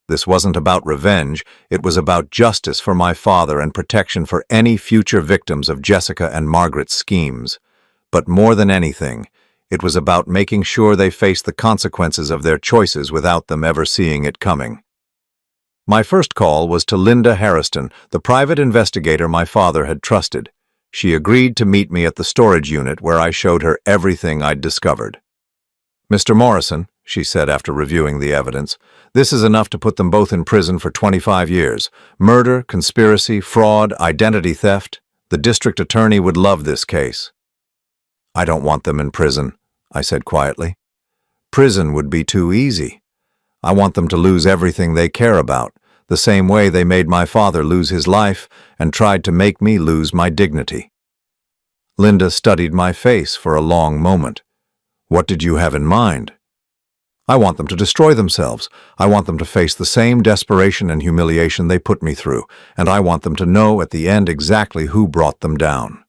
Speaker 1: This wasn't about revenge, it was about justice for my father and protection for any future victims of Jessica and Margaret's schemes. But more than anything, it was about making sure they faced the consequences of their choices without them ever seeing it coming. My first call was to Linda Harriston, the private investigator my father had trusted. She agreed to meet me at the storage unit where I showed her everything I'd discovered. "Mr. Morrison," she said after reviewing the evidence, "this is enough to put them both in prison for 25 years. Murder, conspiracy, fraud, identity theft. The district attorney would love this case." "I don't want them in prison," I said quietly. "Prison would be too easy. I want them to lose everything they care about, the same way they made my father lose his life and tried to make me lose my dignity." Linda studied my face for a long moment. "What did you have in mind?" "I want them to destroy themselves. I want them to face the same desperation and humiliation they put me through, and I want them to know at the end exactly who brought them down."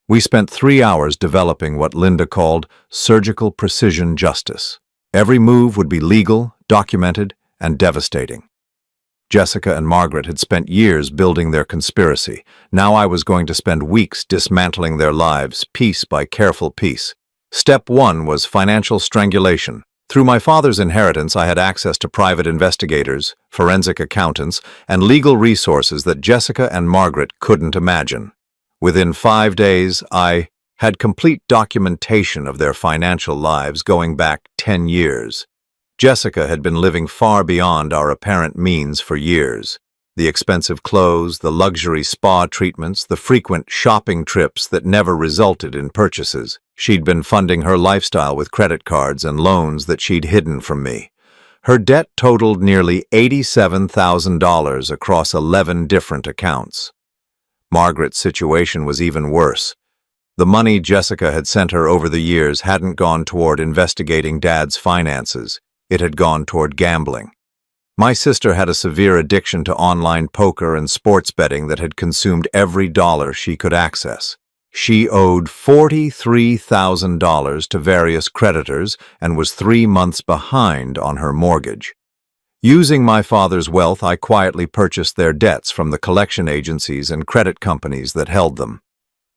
Speaker 1: We spent 3 hours developing what Linda called surgical precision justice. Every move would be legal, documented, and devastating. Jessica and Margaret had spent years building their conspiracy. Now I was going to spend weeks dismantling their lives, piece by careful piece. Step 1 was financial strangulation. Through my father's inheritance, I had access to private investigators, forensic accountants, and legal resources that Jessica and Margaret couldn't imagine. Within 5 days, I had complete documentation of their financial lives going back 10 years. Jessica had been living far beyond our apparent means for years. The expensive clothes, the luxury spa treatments, the frequent shopping trips that never resulted in purchases. She'd been funding her lifestyle with credit cards and loans that she'd hidden from me. Her debt totaled nearly $87,000 across 11 different accounts. Margaret's situation was even worse. The money Jessica had sent her over the years hadn't gone toward investigating Dad's finances. It had gone toward gambling. My sister had a severe addiction to online poker and sports betting that had consumed every dollar she could access. She owed $43,000 to various creditors and was 3 months behind on her mortgage. Using my father's wealth, I quietly purchased their debts from the collection agencies and credit companies that held them.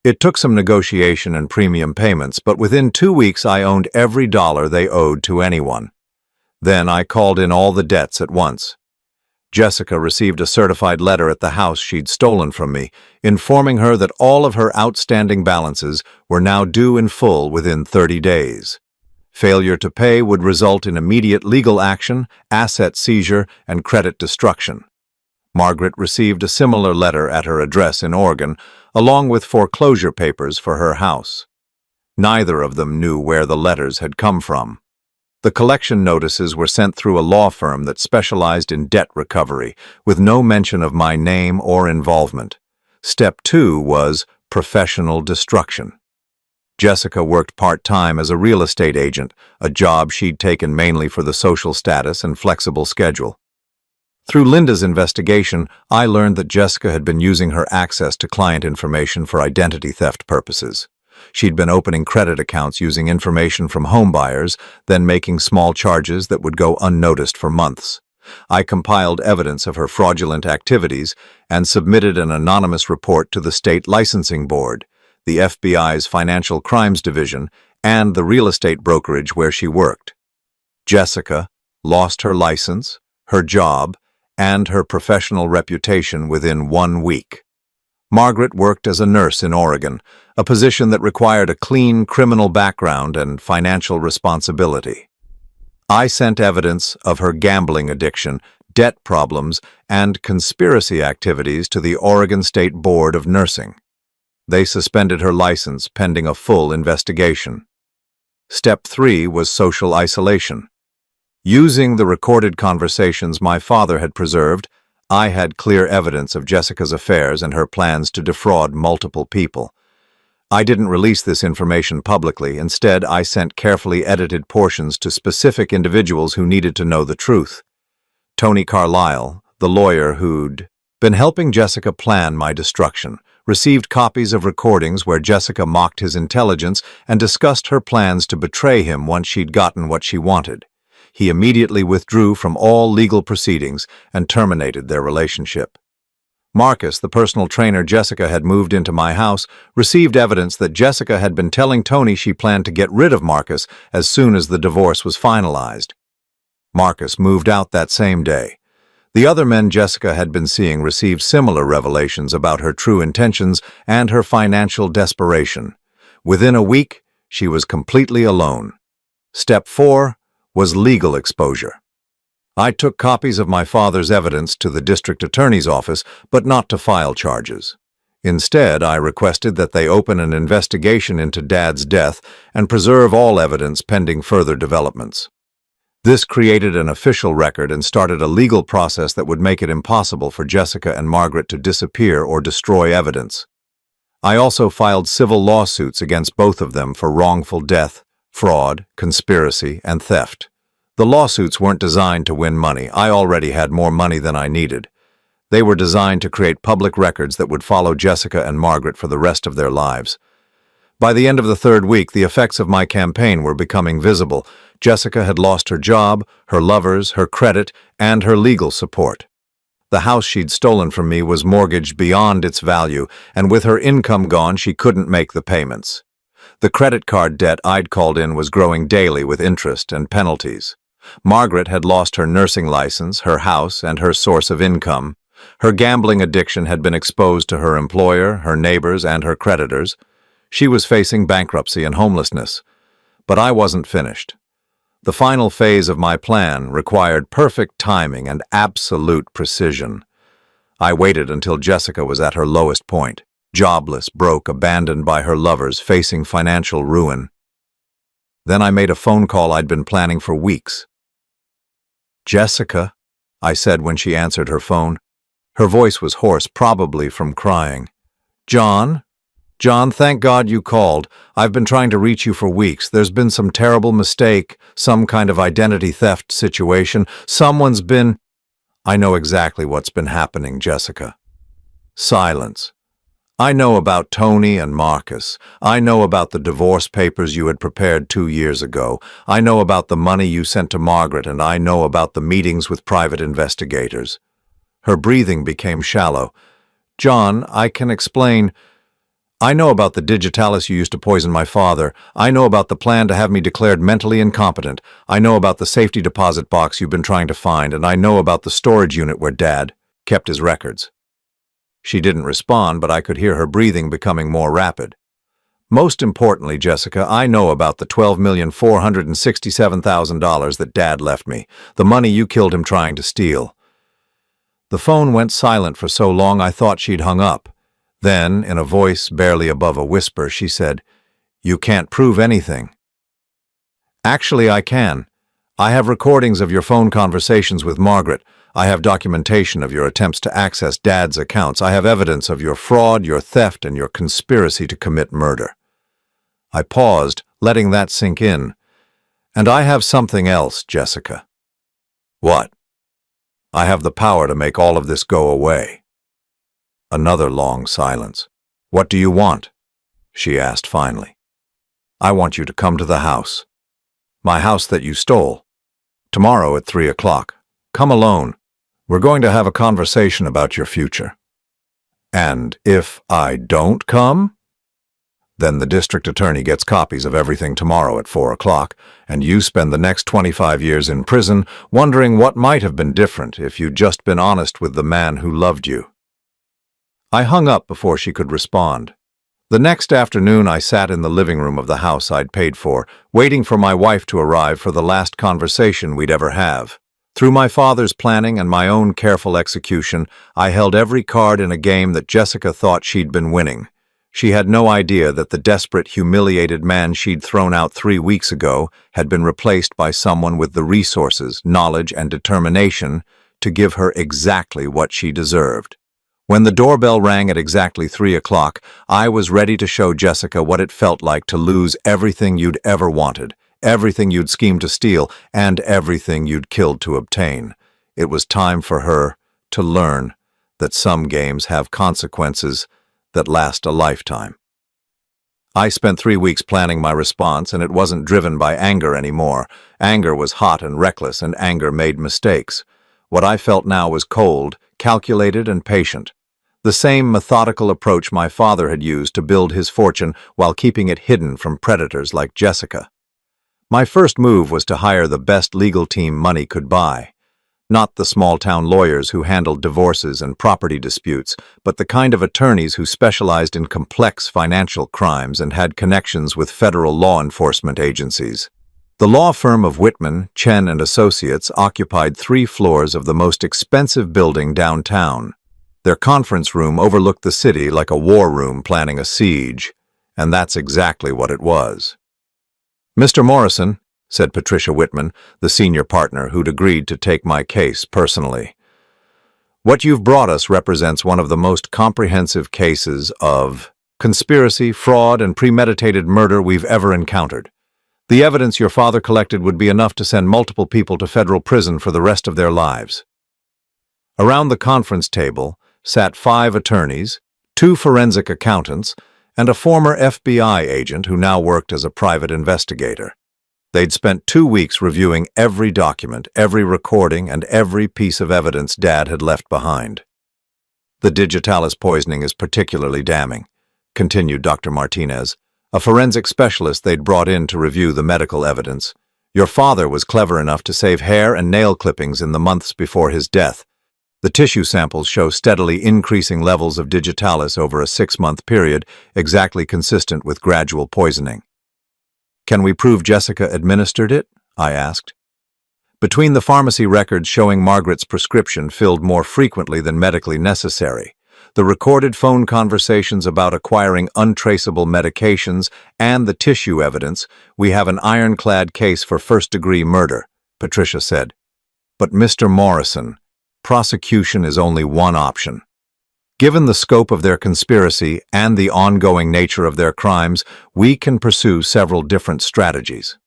Speaker 1: It took some negotiation and premium payments, but within 2 weeks I owned every dollar they owed to anyone. Then I called in all the debts at once. Jessica received a certified letter at the house she'd stolen from me, informing her that all of her outstanding balances were now due in full within 30 days. Failure to pay would result in immediate legal action, asset seizure, and credit destruction. Margaret received a similar letter at her address in Oregon, along with foreclosure papers for her house. Neither of them knew where the letters had come from. The collection notices were sent through a law firm that specialized in debt recovery, with no mention of my name or involvement. Step 2 was professional destruction. Jessica worked part-time as a real estate agent, a job she'd taken mainly for the social status and flexible schedule. Through Linda's investigation, I learned that Jessica had been using her access to client information for identity theft purposes. She'd been opening credit accounts using information from home buyers, then making small charges that would go unnoticed for months. I compiled evidence of her fraudulent activities and submitted an anonymous report to the State Licensing Board, the FBI's Financial Crimes Division, and the real estate brokerage where she worked. Jessica lost her license, her job, and her professional reputation within 1 week. Margaret worked as a nurse in Oregon, a position that required a clean criminal background and financial responsibility. I sent evidence of her gambling addiction, debt problems, and conspiracy activities to the Oregon State Board of Nursing. They suspended her license pending a full investigation. Step 3 was social isolation. Using the recorded conversations my father had preserved, I had clear evidence of Jessica's affairs and her plans to defraud multiple people. I didn't release this information publicly. Instead, I sent carefully edited portions to specific individuals who needed to know the truth. Tony Carlisle, the lawyer who'd been helping Jessica plan my destruction, received copies of recordings where Jessica mocked his intelligence and discussed her plans to betray him once she'd gotten what she wanted. He immediately withdrew from all legal proceedings and terminated their relationship. Marcus, the personal trainer Jessica had moved into my house, received evidence that Jessica had been telling Tony she planned to get rid of Marcus as soon as the divorce was finalized. Marcus moved out that same day. The other men Jessica had been seeing received similar revelations about her true intentions and her financial desperation. Within a week, she was completely alone. Step 4 was legal exposure. I took copies of my father's evidence to the district attorney's office, but not to file charges. Instead, I requested that they open an investigation into Dad's death and preserve all evidence pending further developments. This created an official record and started a legal process that would make it impossible for Jessica and Margaret to disappear or destroy evidence. I also filed civil lawsuits against both of them for wrongful death, fraud, conspiracy, and theft. The lawsuits weren't designed to win money. I already had more money than I needed. They were designed to create public records that would follow Jessica and Margaret for the rest of their lives. By the end of the third week, the effects of my campaign were becoming visible. Jessica had lost her job, her lovers, her credit, and her legal support. The house she'd stolen from me was mortgaged beyond its value, and with her income gone, she couldn't make the payments. The credit card debt I'd called in was growing daily with interest and penalties. Margaret had lost her nursing license, her house, and her source of income. Her gambling addiction had been exposed to her employer, her neighbors, and her creditors. She was facing bankruptcy and homelessness. But I wasn't finished. The final phase of my plan required perfect timing and absolute precision. I waited until Jessica was at her lowest point, jobless, broke, abandoned by her lovers, facing financial ruin. Then I made a phone call I'd been planning for weeks. "Jessica," I said when she answered her phone. Her voice was hoarse, probably from crying. "John? John, thank God you called. I've been trying to reach you for weeks. There's been some terrible mistake, some kind of identity theft situation. Someone's been—" "I know exactly what's been happening, Jessica." Silence. "I know about Tony and Marcus. I know about the divorce papers you had prepared 2 years ago. I know about the money you sent to Margaret, and I know about the meetings with private investigators." Her breathing became shallow. "John, I can explain. I know about the digitalis you used to poison my father. I know about the plan to have me declared mentally incompetent. I know about the safety deposit box you've been trying to find, and I know about the storage unit where Dad kept his records." She didn't respond, but I could hear her breathing becoming more rapid. "Most importantly, Jessica, I know about the $12,467,000 that Dad left me, the money you killed him trying to steal." The phone went silent for so long I thought she'd hung up. Then, in a voice barely above a whisper, she said, "You can't prove anything." "Actually, I can. I have recordings of your phone conversations with Margaret. I have documentation of your attempts to access Dad's accounts. I have evidence of your fraud, your theft, and your conspiracy to commit murder." I paused, letting that sink in. "And I have something else, Jessica." "What?" "I have the power to make all of this go away." Another long silence. "What do you want?" she asked finally. "I want you to come to the house. My house that you stole. Tomorrow at 3 o'clock. Come alone. We're going to have a conversation about your future." "And if I don't come?" "Then the district attorney gets copies of everything tomorrow at 4 o'clock, and you spend the next 25 years in prison wondering what might have been different if you'd just been honest with the man who loved you." I hung up before she could respond. The next afternoon I sat in the living room of the house I'd paid for, waiting for my wife to arrive for the last conversation we'd ever have. Through my father's planning and my own careful execution, I held every card in a game that Jessica thought she'd been winning. She had no idea that the desperate, humiliated man she'd thrown out 3 weeks ago had been replaced by someone with the resources, knowledge, and determination to give her exactly what she deserved. When the doorbell rang at exactly 3 o'clock, I was ready to show Jessica what it felt like to lose everything you'd ever wanted, everything you'd schemed to steal, and everything you'd killed to obtain. It was time for her to learn that some games have consequences that last a lifetime. I spent 3 weeks planning my response, and it wasn't driven by anger anymore. Anger was hot and reckless, and anger made mistakes. What I felt now was cold, calculated, and patient. The same methodical approach my father had used to build his fortune while keeping it hidden from predators like Jessica. My first move was to hire the best legal team money could buy. Not the small-town lawyers who handled divorces and property disputes, but the kind of attorneys who specialized in complex financial crimes and had connections with federal law enforcement agencies. The law firm of Whitman, Chen and Associates occupied 3 floors of the most expensive building downtown. Their conference room overlooked the city like a war room planning a siege, and that's exactly what it was. "Mr. Morrison," said Patricia Whitman, the senior partner who'd agreed to take my case personally, "what you've brought us represents one of the most comprehensive cases of conspiracy, fraud, and premeditated murder we've ever encountered. The evidence your father collected would be enough to send multiple people to federal prison for the rest of their lives." Around the conference table sat 5 attorneys, 2 forensic accountants, and a former FBI agent who now worked as a private investigator. They'd spent 2 weeks reviewing every document, every recording, and every piece of evidence Dad had left behind. "The digitalis poisoning is particularly damning," continued Dr. Martinez, a forensic specialist they'd brought in to review the medical evidence. "Your father was clever enough to save hair and nail clippings in the months before his death. The tissue samples show steadily increasing levels of digitalis over a 6-month period, exactly consistent with gradual poisoning." "Can we prove Jessica administered it?" I asked. "Between the pharmacy records showing Margaret's prescription filled more frequently than medically necessary, the recorded phone conversations about acquiring untraceable medications, and the tissue evidence, we have an ironclad case for first-degree murder," Patricia said. "But Mr. Morrison, prosecution is only one option. Given the scope of their conspiracy and the ongoing nature of their crimes, we can pursue several different strategies."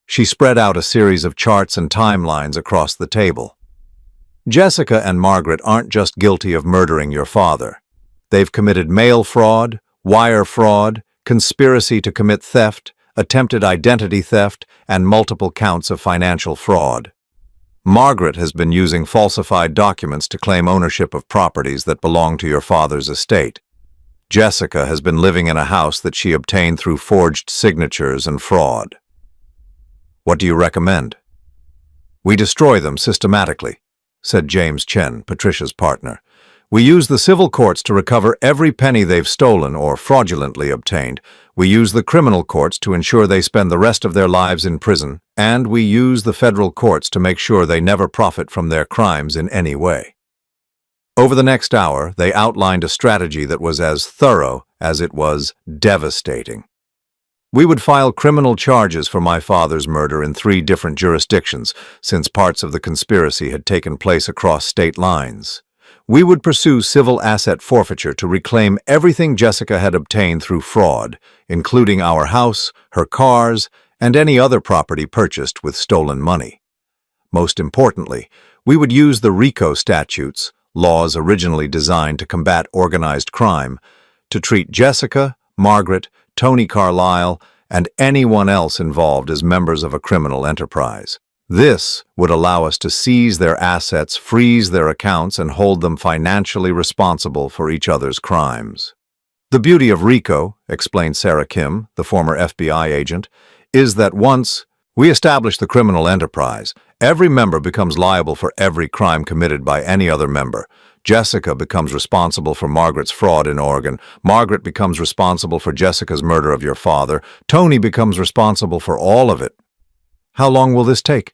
Speaker 1: She spread out a series of charts and timelines across the table. "Jessica and Margaret aren't just guilty of murdering your father. They've committed mail fraud, wire fraud, conspiracy to commit theft, attempted identity theft, and multiple counts of financial fraud. Margaret has been using falsified documents to claim ownership of properties that belong to your father's estate. Jessica has been living in a house that she obtained through forged signatures and fraud. What do you recommend?" "We destroy them systematically," said James Chen, Patricia's partner. "We use the civil courts to recover every penny they've stolen or fraudulently obtained. We use the criminal courts to ensure they spend the rest of their lives in prison, and we use the federal courts to make sure they never profit from their crimes in any way." Over the next hour, they outlined a strategy that was as thorough as it was devastating. "We would file criminal charges for my father's murder in 3 different jurisdictions, since parts of the conspiracy had taken place across state lines. We would pursue civil asset forfeiture to reclaim everything Jessica had obtained through fraud, including our house, her cars, and any other property purchased with stolen money. Most importantly, we would use the RICO statutes, laws originally designed to combat organized crime, to treat Jessica, Margaret, Tony Carlisle, and anyone else involved as members of a criminal enterprise. This would allow us to seize their assets, freeze their accounts, and hold them financially responsible for each other's crimes. The beauty of RICO," explained Sarah Kim, the former FBI agent, "is that once we establish the criminal enterprise, every member becomes liable for every crime committed by any other member. Jessica becomes responsible for Margaret's fraud in Oregon. Margaret becomes responsible for Jessica's murder of your father. Tony becomes responsible for all of it." "How long will this take?"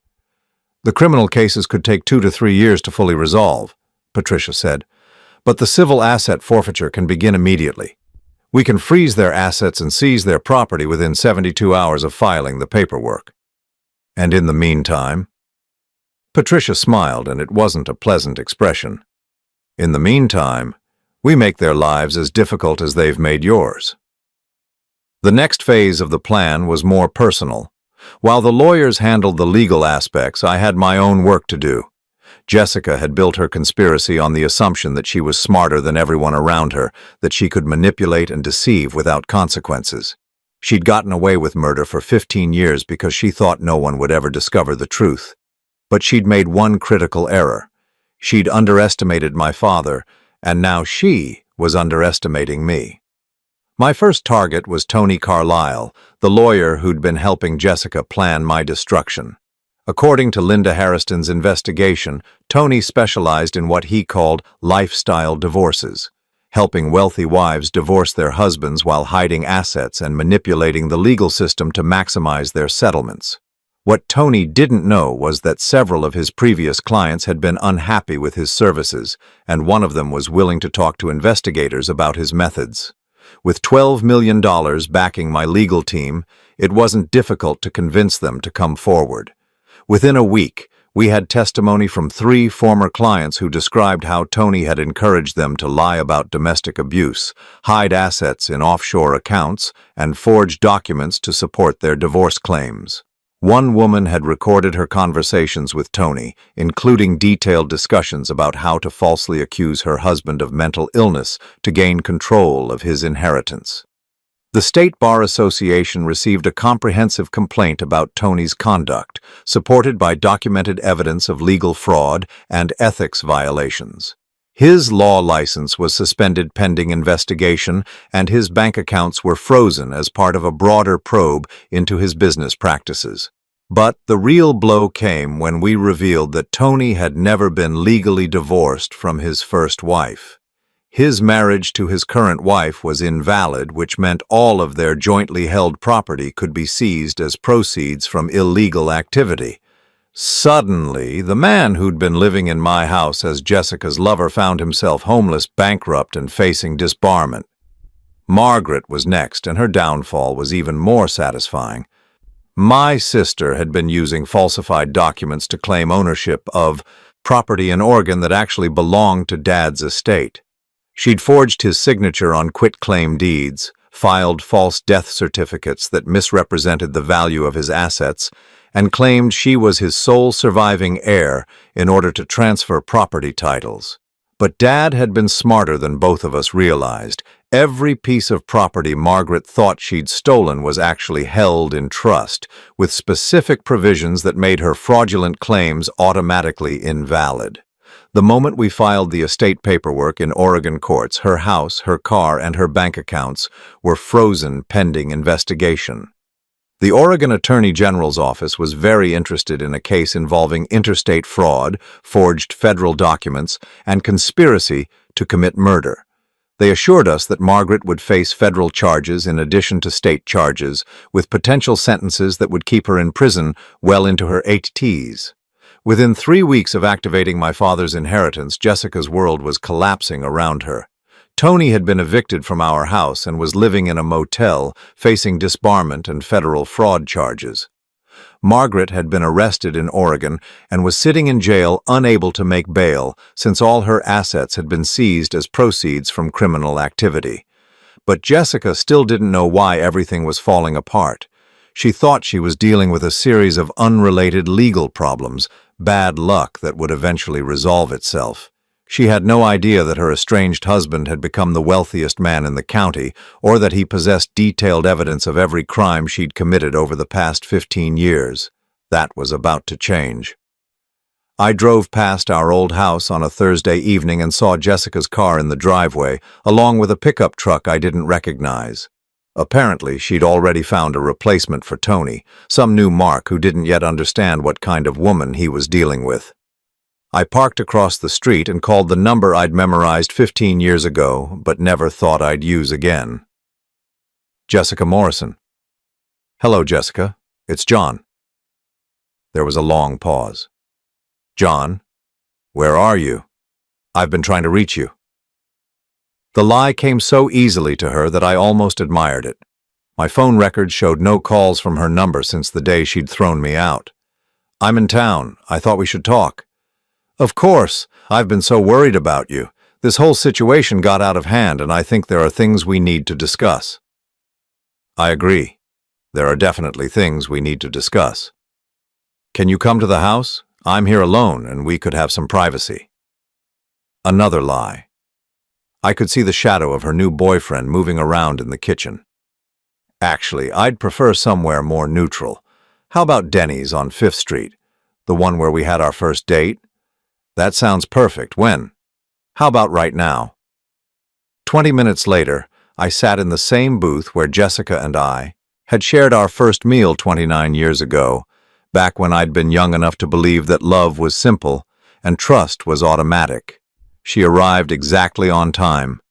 Speaker 1: "The criminal cases could take 2 to 3 years to fully resolve," Patricia said. "But the civil asset forfeiture can begin immediately. We can freeze their assets and seize their property within 72 hours of filing the paperwork." "And in the meantime?" Patricia smiled, and it wasn't a pleasant expression. "In the meantime, we make their lives as difficult as they've made yours." The next phase of the plan was more personal. While the lawyers handled the legal aspects, I had my own work to do. Jessica had built her conspiracy on the assumption that she was smarter than everyone around her, that she could manipulate and deceive without consequences. She'd gotten away with murder for 15 years because she thought no one would ever discover the truth. But she'd made one critical error. She'd underestimated my father, and now she was underestimating me. My first target was Tony Carlisle, the lawyer who'd been helping Jessica plan my destruction. According to Linda Harriston's investigation, Tony specialized in what he called lifestyle divorces, helping wealthy wives divorce their husbands while hiding assets and manipulating the legal system to maximize their settlements. What Tony didn't know was that several of his previous clients had been unhappy with his services, and one of them was willing to talk to investigators about his methods. With $12 million backing my legal team, it wasn't difficult to convince them to come forward. Within a week, we had testimony from 3 former clients who described how Tony had encouraged them to lie about domestic abuse, hide assets in offshore accounts, and forge documents to support their divorce claims. One woman had recorded her conversations with Tony, including detailed discussions about how to falsely accuse her husband of mental illness to gain control of his inheritance. The State Bar Association received a comprehensive complaint about Tony's conduct, supported by documented evidence of legal fraud and ethics violations. His law license was suspended pending investigation, and his bank accounts were frozen as part of a broader probe into his business practices. But the real blow came when we revealed that Tony had never been legally divorced from his first wife. His marriage to his current wife was invalid, which meant all of their jointly held property could be seized as proceeds from illegal activity. Suddenly, the man who'd been living in my house as Jessica's lover found himself homeless, bankrupt, and facing disbarment. Margaret was next, and her downfall was even more satisfying. My sister had been using falsified documents to claim ownership of property in Oregon that actually belonged to Dad's estate. She'd forged his signature on quitclaim deeds, filed false death certificates that misrepresented the value of his assets, and claimed she was his sole surviving heir in order to transfer property titles. But Dad had been smarter than both of us realized. Every piece of property Margaret thought she'd stolen was actually held in trust, with specific provisions that made her fraudulent claims automatically invalid. The moment we filed the estate paperwork in Oregon courts, her house, her car, and her bank accounts were frozen pending investigation. The Oregon Attorney General's office was very interested in a case involving interstate fraud, forged federal documents, and conspiracy to commit murder. They assured us that Margaret would face federal charges in addition to state charges, with potential sentences that would keep her in prison well into her 80s. Within 3 weeks of activating my father's inheritance, Jessica's world was collapsing around her. Tony had been evicted from our house and was living in a motel, facing disbarment and federal fraud charges. Margaret had been arrested in Oregon and was sitting in jail unable to make bail since all her assets had been seized as proceeds from criminal activity. But Jessica still didn't know why everything was falling apart. She thought she was dealing with a series of unrelated legal problems, bad luck that would eventually resolve itself. She had no idea that her estranged husband had become the wealthiest man in the county, or that he possessed detailed evidence of every crime she'd committed over the past 15 years. That was about to change. I drove past our old house on a Thursday evening and saw Jessica's car in the driveway, along with a pickup truck I didn't recognize. Apparently, she'd already found a replacement for Tony, some new Mark who didn't yet understand what kind of woman he was dealing with. I parked across the street and called the number I'd memorized 15 years ago, but never thought I'd use again. Jessica Morrison. Hello, Jessica. It's John. There was a long pause. John, where are you? I've been trying to reach you. The lie came so easily to her that I almost admired it. My phone records showed no calls from her number since the day she'd thrown me out. I'm in town. I thought we should talk. Of course. I've been so worried about you. This whole situation got out of hand, and I think there are things we need to discuss. I agree. There are definitely things we need to discuss. Can you come to the house? I'm here alone and we could have some privacy. Another lie. I could see the shadow of her new boyfriend moving around in the kitchen. Actually, I'd prefer somewhere more neutral. How about Denny's on 5th Street? The one where we had our first date? That sounds perfect. When? How about right now? 20 minutes later, I sat in the same booth where Jessica and I had shared our first meal 29 years ago, back when I'd been young enough to believe that love was simple and trust was automatic. She arrived exactly on time,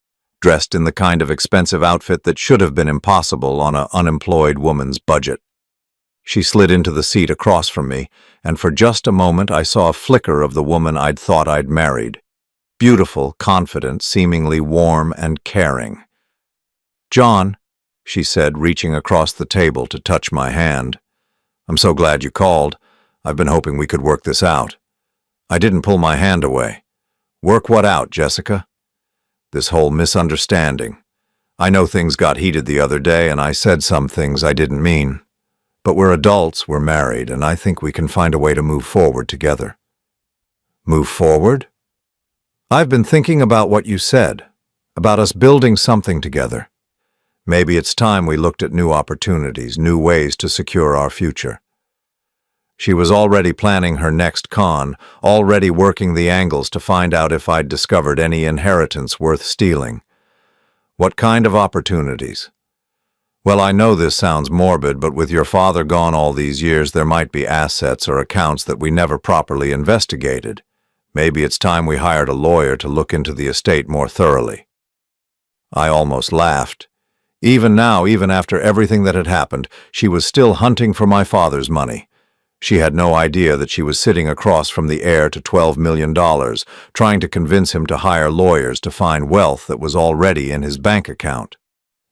Speaker 1: dressed in the kind of expensive outfit that should have been impossible on an unemployed woman's budget. She slid into the seat across from me, and for just a moment I saw a flicker of the woman I'd thought I'd married. Beautiful, confident, seemingly warm and caring. "John," she said, reaching across the table to touch my hand. "I'm so glad you called. I've been hoping we could work this out." I didn't pull my hand away. "Work what out, Jessica?" "This whole misunderstanding. I know things got heated the other day and I said some things I didn't mean. But we're adults, we're married, and I think we can find a way to move forward together." "Move forward?" "I've been thinking about what you said, about us building something together. Maybe it's time we looked at new opportunities, new ways to secure our future." She was already planning her next con, already working the angles to find out if I'd discovered any inheritance worth stealing. "What kind of opportunities?" "Well, I know this sounds morbid, but with your father gone all these years, there might be assets or accounts that we never properly investigated. Maybe it's time we hired a lawyer to look into the estate more thoroughly." I almost laughed. Even now, even after everything that had happened, she was still hunting for my father's money. She had no idea that she was sitting across from the heir to $12 million, trying to convince him to hire lawyers to find wealth that was already in his bank account.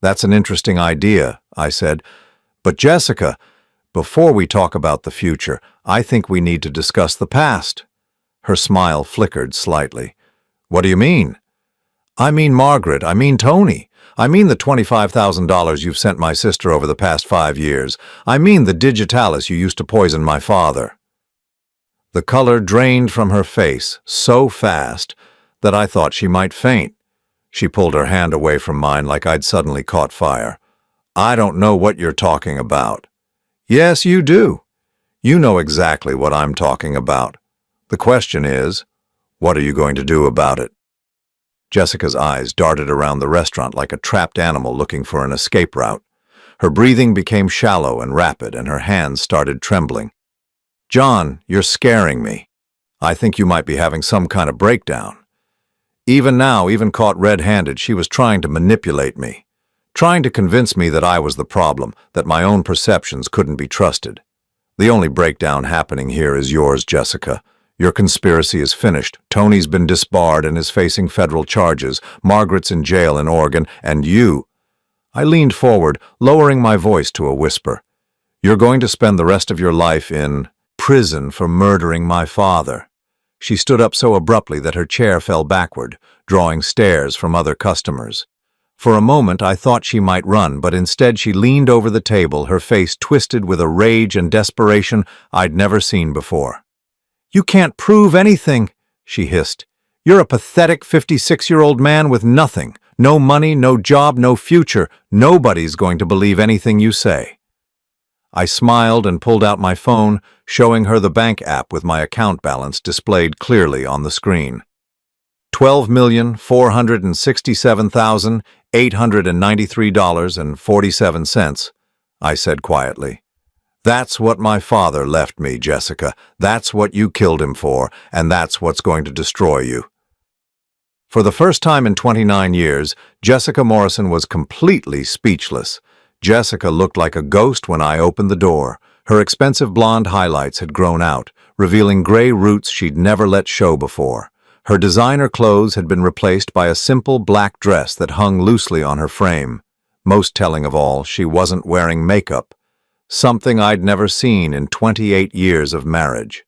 Speaker 1: "That's an interesting idea," I said. "But Jessica, before we talk about the future, I think we need to discuss the past." Her smile flickered slightly. "What do you mean?" "I mean Margaret, I mean Tony. I mean the $25,000 you've sent my sister over the past 5 years. I mean the digitalis you used to poison my father." The color drained from her face so fast that I thought she might faint. She pulled her hand away from mine like I'd suddenly caught fire. "I don't know what you're talking about." "Yes, you do. You know exactly what I'm talking about. The question is, what are you going to do about it?" Jessica's eyes darted around the restaurant like a trapped animal looking for an escape route. Her breathing became shallow and rapid, and her hands started trembling. "John, you're scaring me. I think you might be having some kind of breakdown." Even now, even caught red-handed, she was trying to manipulate me, trying to convince me that I was the problem, that my own perceptions couldn't be trusted. "The only breakdown happening here is yours, Jessica. Your conspiracy is finished. Tony's been disbarred and is facing federal charges. Margaret's in jail in Oregon, and you—" I leaned forward, lowering my voice to a whisper. "You're going to spend the rest of your life in prison for murdering my father." She stood up so abruptly that her chair fell backward, drawing stares from other customers. For a moment I thought she might run, but instead she leaned over the table, her face twisted with a rage and desperation I'd never seen before. "You can't prove anything," she hissed. "You're a pathetic 56-year-old man with nothing. No money, no job, no future. Nobody's going to believe anything you say." I smiled and pulled out my phone, showing her the bank app with my account balance displayed clearly on the screen. $12,467,893.47, I said quietly. "That's what my father left me, Jessica. That's what you killed him for, and that's what's going to destroy you." For the first time in 29 years, Jessica Morrison was completely speechless. Jessica looked like a ghost when I opened the door. Her expensive blonde highlights had grown out, revealing gray roots she'd never let show before. Her designer clothes had been replaced by a simple black dress that hung loosely on her frame. Most telling of all, she wasn't wearing makeup, something I'd never seen in 28 years of marriage.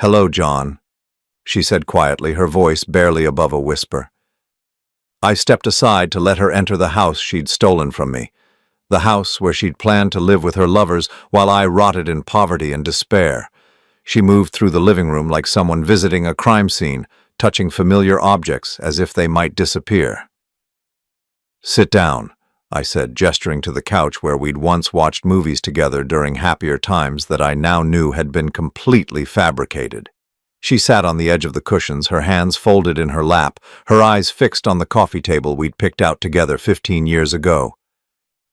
Speaker 1: "Hello, John," she said quietly, her voice barely above a whisper. I stepped aside to let her enter the house she'd stolen from me, the house where she'd planned to live with her lovers while I rotted in poverty and despair. She moved through the living room like someone visiting a crime scene, touching familiar objects as if they might disappear. "Sit down," I said, gesturing to the couch where we'd once watched movies together during happier times that I now knew had been completely fabricated. She sat on the edge of the cushions, her hands folded in her lap, her eyes fixed on the coffee table we'd picked out together 15 years ago.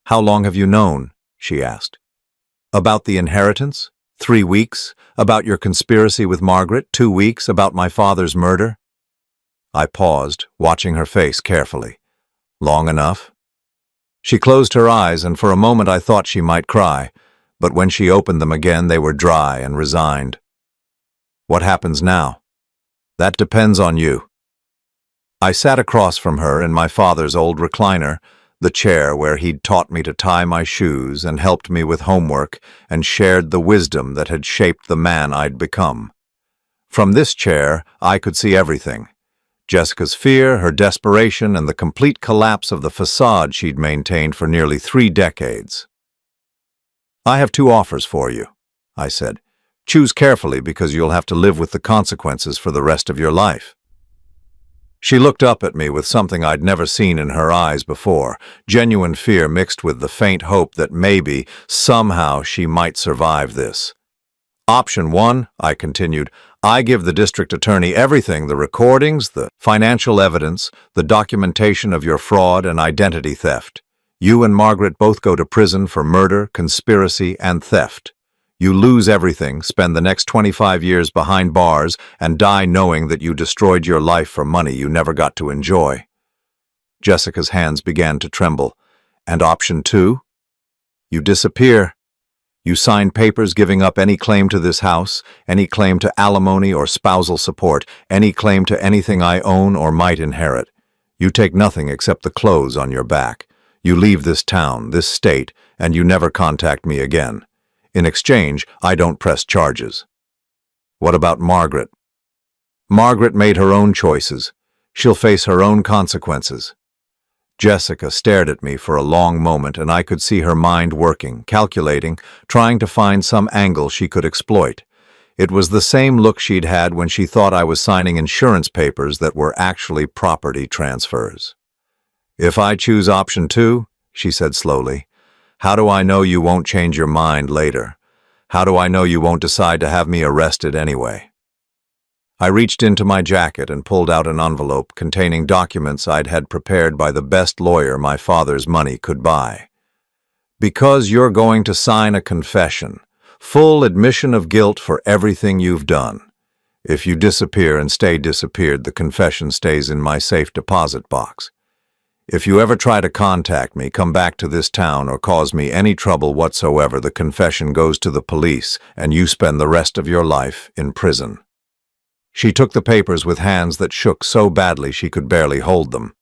Speaker 1: "How long have you known?" she asked. "About the inheritance? 3 weeks? About your conspiracy with Margaret? 2 weeks? About my father's murder?" I paused, watching her face carefully. "Long enough?" She closed her eyes, and for a moment I thought she might cry, but when she opened them again, they were dry and resigned. "What happens now?" "That depends on you." I sat across from her in my father's old recliner, the chair where he'd taught me to tie my shoes and helped me with homework and shared the wisdom that had shaped the man I'd become. From this chair, I could see everything. Jessica's fear, her desperation, and the complete collapse of the facade she'd maintained for nearly 3 decades. "I have 2 offers for you," I said. "Choose carefully because you'll have to live with the consequences for the rest of your life." She looked up at me with something I'd never seen in her eyes before, genuine fear mixed with the faint hope that maybe, somehow, she might survive this. "Option 1, I continued, I give the district attorney everything, the recordings, the financial evidence, the documentation of your fraud and identity theft. You and Margaret both go to prison for murder, conspiracy, and theft. You lose everything, spend the next 25 years behind bars, and die knowing that you destroyed your life for money you never got to enjoy." Jessica's hands began to tremble. "And option 2? You disappear. You sign papers giving up any claim to this house, any claim to alimony or spousal support, any claim to anything I own or might inherit. You take nothing except the clothes on your back. You leave this town, this state, and you never contact me again. In exchange, I don't press charges." "What about Margaret?" "Margaret made her own choices. She'll face her own consequences." Jessica stared at me for a long moment, and I could see her mind working, calculating, trying to find some angle she could exploit. It was the same look she'd had when she thought I was signing insurance papers that were actually property transfers. "If I choose option 2, she said slowly, "how do I know you won't change your mind later? How do I know you won't decide to have me arrested anyway?" I reached into my jacket and pulled out an envelope containing documents I'd had prepared by the best lawyer my father's money could buy. "Because you're going to sign a confession, full admission of guilt for everything you've done. If you disappear and stay disappeared, the confession stays in my safe deposit box. If you ever try to contact me, come back to this town, or cause me any trouble whatsoever, the confession goes to the police, and you spend the rest of your life in prison." She took the papers with hands that shook so badly she could barely hold them.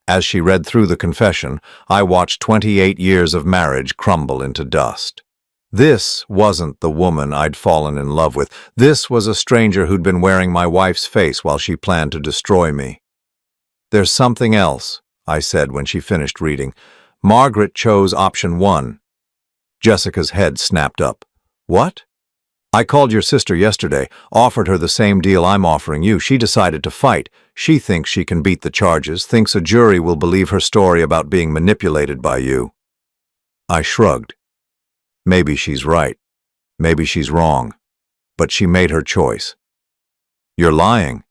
Speaker 1: As she read through the confession, I watched 28 years of marriage crumble into dust. This wasn't the woman I'd fallen in love with. This was a stranger who'd been wearing my wife's face while she planned to destroy me. "There's something else," I said when she finished reading. "Margaret chose option 1. Jessica's head snapped up. "What?" "I called your sister yesterday, offered her the same deal I'm offering you. She decided to fight. She thinks she can beat the charges, thinks a jury will believe her story about being manipulated by you." I shrugged. Maybe she's right. Maybe she's wrong. But she made her choice. "You're lying.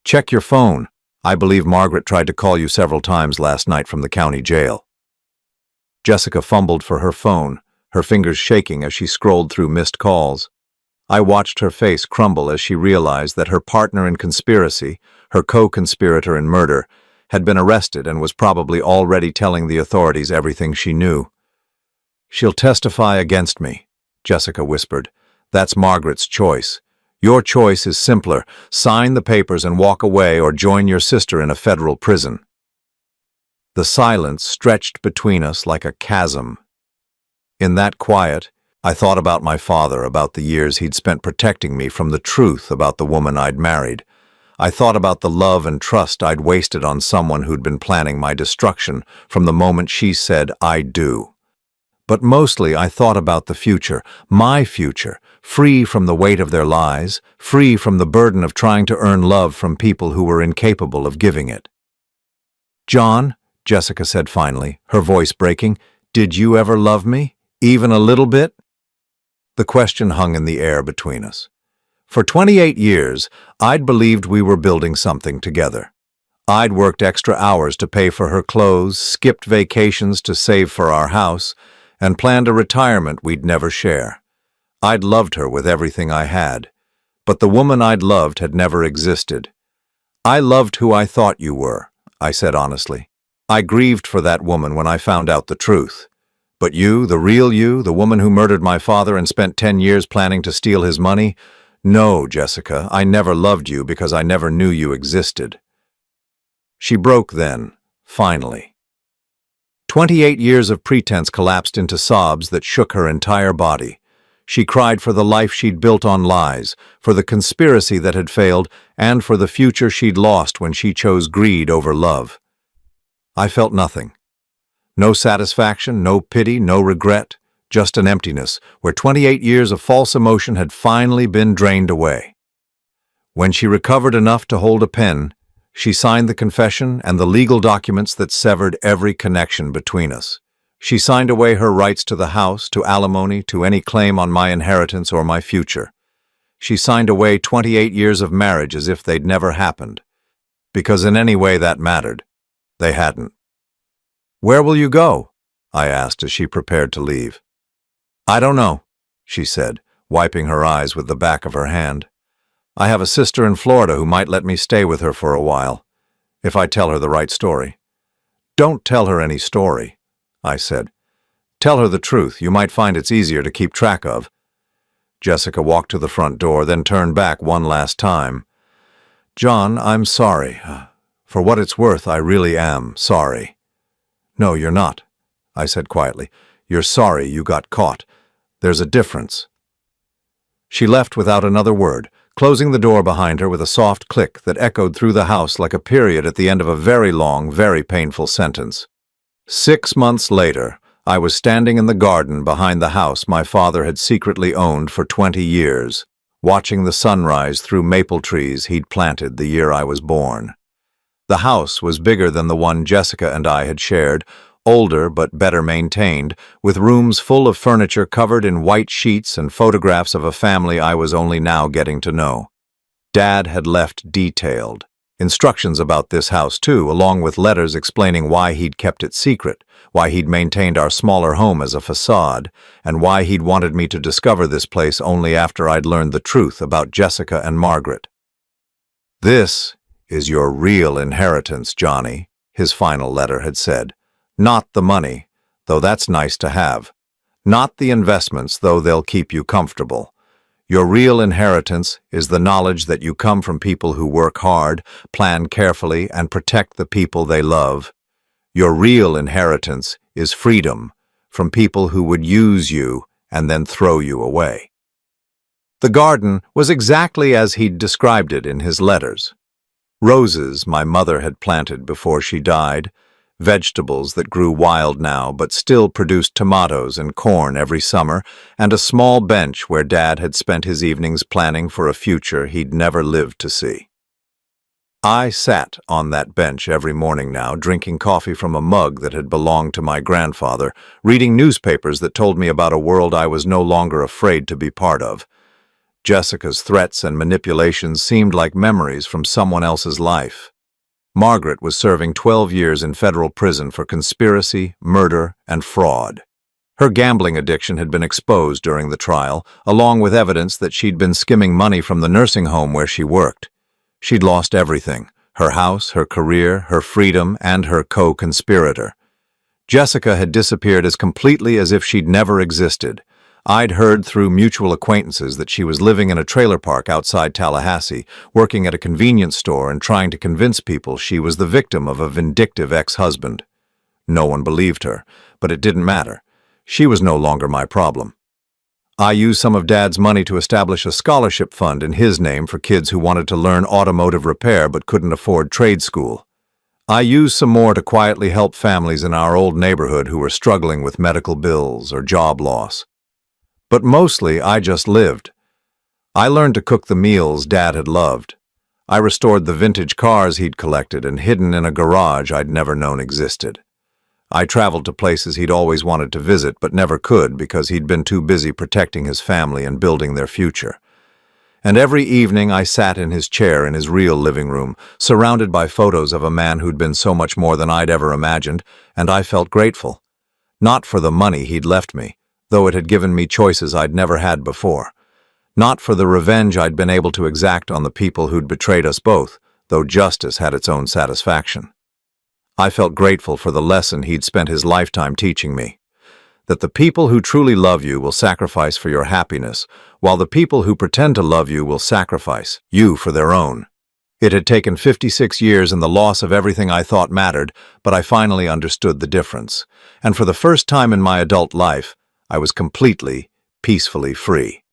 Speaker 1: Check your phone. I believe Margaret tried to call you several times last night from the county jail." Jessica fumbled for her phone, her fingers shaking as she scrolled through missed calls. I watched her face crumble as she realized that her partner in conspiracy, her co-conspirator in murder, had been arrested and was probably already telling the authorities everything she knew. "She'll testify against me," Jessica whispered. "That's Margaret's choice. Your choice is simpler. Sign the papers and walk away, or join your sister in a federal prison." The silence stretched between us like a chasm. In that quiet, I thought about my father, about the years he'd spent protecting me from the truth about the woman I'd married. I thought about the love and trust I'd wasted on someone who'd been planning my destruction from the moment she said, "I do." But mostly I thought about the future, my future, free from the weight of their lies, free from the burden of trying to earn love from people who were incapable of giving it. "John," Jessica said finally, her voice breaking, "did you ever love me? Even a little bit?" The question hung in the air between us. For 28 years, I'd believed we were building something together. I'd worked extra hours to pay for her clothes, skipped vacations to save for our house, and planned a retirement we'd never share. I'd loved her with everything I had, but the woman I'd loved had never existed. "I loved who I thought you were," I said honestly. "I grieved for that woman when I found out the truth. But you, the real you, the woman who murdered my father and spent 10 years planning to steal his money? No, Jessica, I never loved you because I never knew you existed." She broke then, finally. 28 years of pretense collapsed into sobs that shook her entire body. She cried for the life she'd built on lies, for the conspiracy that had failed, and for the future she'd lost when she chose greed over love. I felt nothing. No satisfaction, no pity, no regret, just an emptiness where 28 years of false emotion had finally been drained away. When she recovered enough to hold a pen, she signed the confession and the legal documents that severed every connection between us. She signed away her rights to the house, to alimony, to any claim on my inheritance or my future. She signed away 28 years of marriage as if they'd never happened. Because in any way that mattered, they hadn't. "Where will you go?" I asked as she prepared to leave. "I don't know," she said, wiping her eyes with the back of her hand. "I have a sister in Florida who might let me stay with her for a while, if I tell her the right story." "Don't tell her any story," I said. "Tell her the truth. You might find it's easier to keep track of." Jessica walked to the front door, then turned back one last time. "John, I'm sorry. For what it's worth, I really am sorry." "No, you're not," I said quietly. "You're sorry you got caught. There's a difference." She left without another word, closing the door behind her with a soft click that echoed through the house like a period at the end of a very long, very painful sentence. 6 months later, I was standing in the garden behind the house my father had secretly owned for 20 years, watching the sunrise through maple trees he'd planted the year I was born. The house was bigger than the one Jessica and I had shared, older but better maintained, with rooms full of furniture covered in white sheets and photographs of a family I was only now getting to know. Dad had left detailed instructions about this house too, along with letters explaining why he'd kept it secret, why he'd maintained our smaller home as a facade, and why he'd wanted me to discover this place only after I'd learned the truth about Jessica and Margaret. "This is your real inheritance, Johnny," his final letter had said. "Not the money, though that's nice to have. Not the investments, though they'll keep you comfortable. Your real inheritance is the knowledge that you come from people who work hard, plan carefully, and protect the people they love. Your real inheritance is freedom from people who would use you and then throw you away." The garden was exactly as he'd described it in his letters. Roses my mother had planted before she died, vegetables that grew wild now but still produced tomatoes and corn every summer, and a small bench where Dad had spent his evenings planning for a future he'd never lived to see. I sat on that bench every morning now, drinking coffee from a mug that had belonged to my grandfather, reading newspapers that told me about a world I was no longer afraid to be part of. Jessica's threats and manipulations seemed like memories from someone else's life. Margaret was serving 12 years in federal prison for conspiracy, murder, and fraud. Her gambling addiction had been exposed during the trial, along with evidence that she'd been skimming money from the nursing home where she worked. She'd lost everything: her house, her career, her freedom, and her co-conspirator. Jessica had disappeared as completely as if she'd never existed. I'd heard through mutual acquaintances that she was living in a trailer park outside Tallahassee, working at a convenience store and trying to convince people she was the victim of a vindictive ex-husband. No one believed her, but it didn't matter. She was no longer my problem. I used some of Dad's money to establish a scholarship fund in his name for kids who wanted to learn automotive repair but couldn't afford trade school. I used some more to quietly help families in our old neighborhood who were struggling with medical bills or job loss. But mostly, I just lived. I learned to cook the meals Dad had loved. I restored the vintage cars he'd collected and hidden in a garage I'd never known existed. I traveled to places he'd always wanted to visit but never could because he'd been too busy protecting his family and building their future. And every evening I sat in his chair in his real living room, surrounded by photos of a man who'd been so much more than I'd ever imagined, and I felt grateful. Not for the money he'd left me, though it had given me choices I'd never had before. Not for the revenge I'd been able to exact on the people who'd betrayed us both, though justice had its own satisfaction. I felt grateful for the lesson he'd spent his lifetime teaching me. That the people who truly love you will sacrifice for your happiness, while the people who pretend to love you will sacrifice you for their own. It had taken 56 years and the loss of everything I thought mattered, but I finally understood the difference. And for the first time in my adult life, I was completely, peacefully free.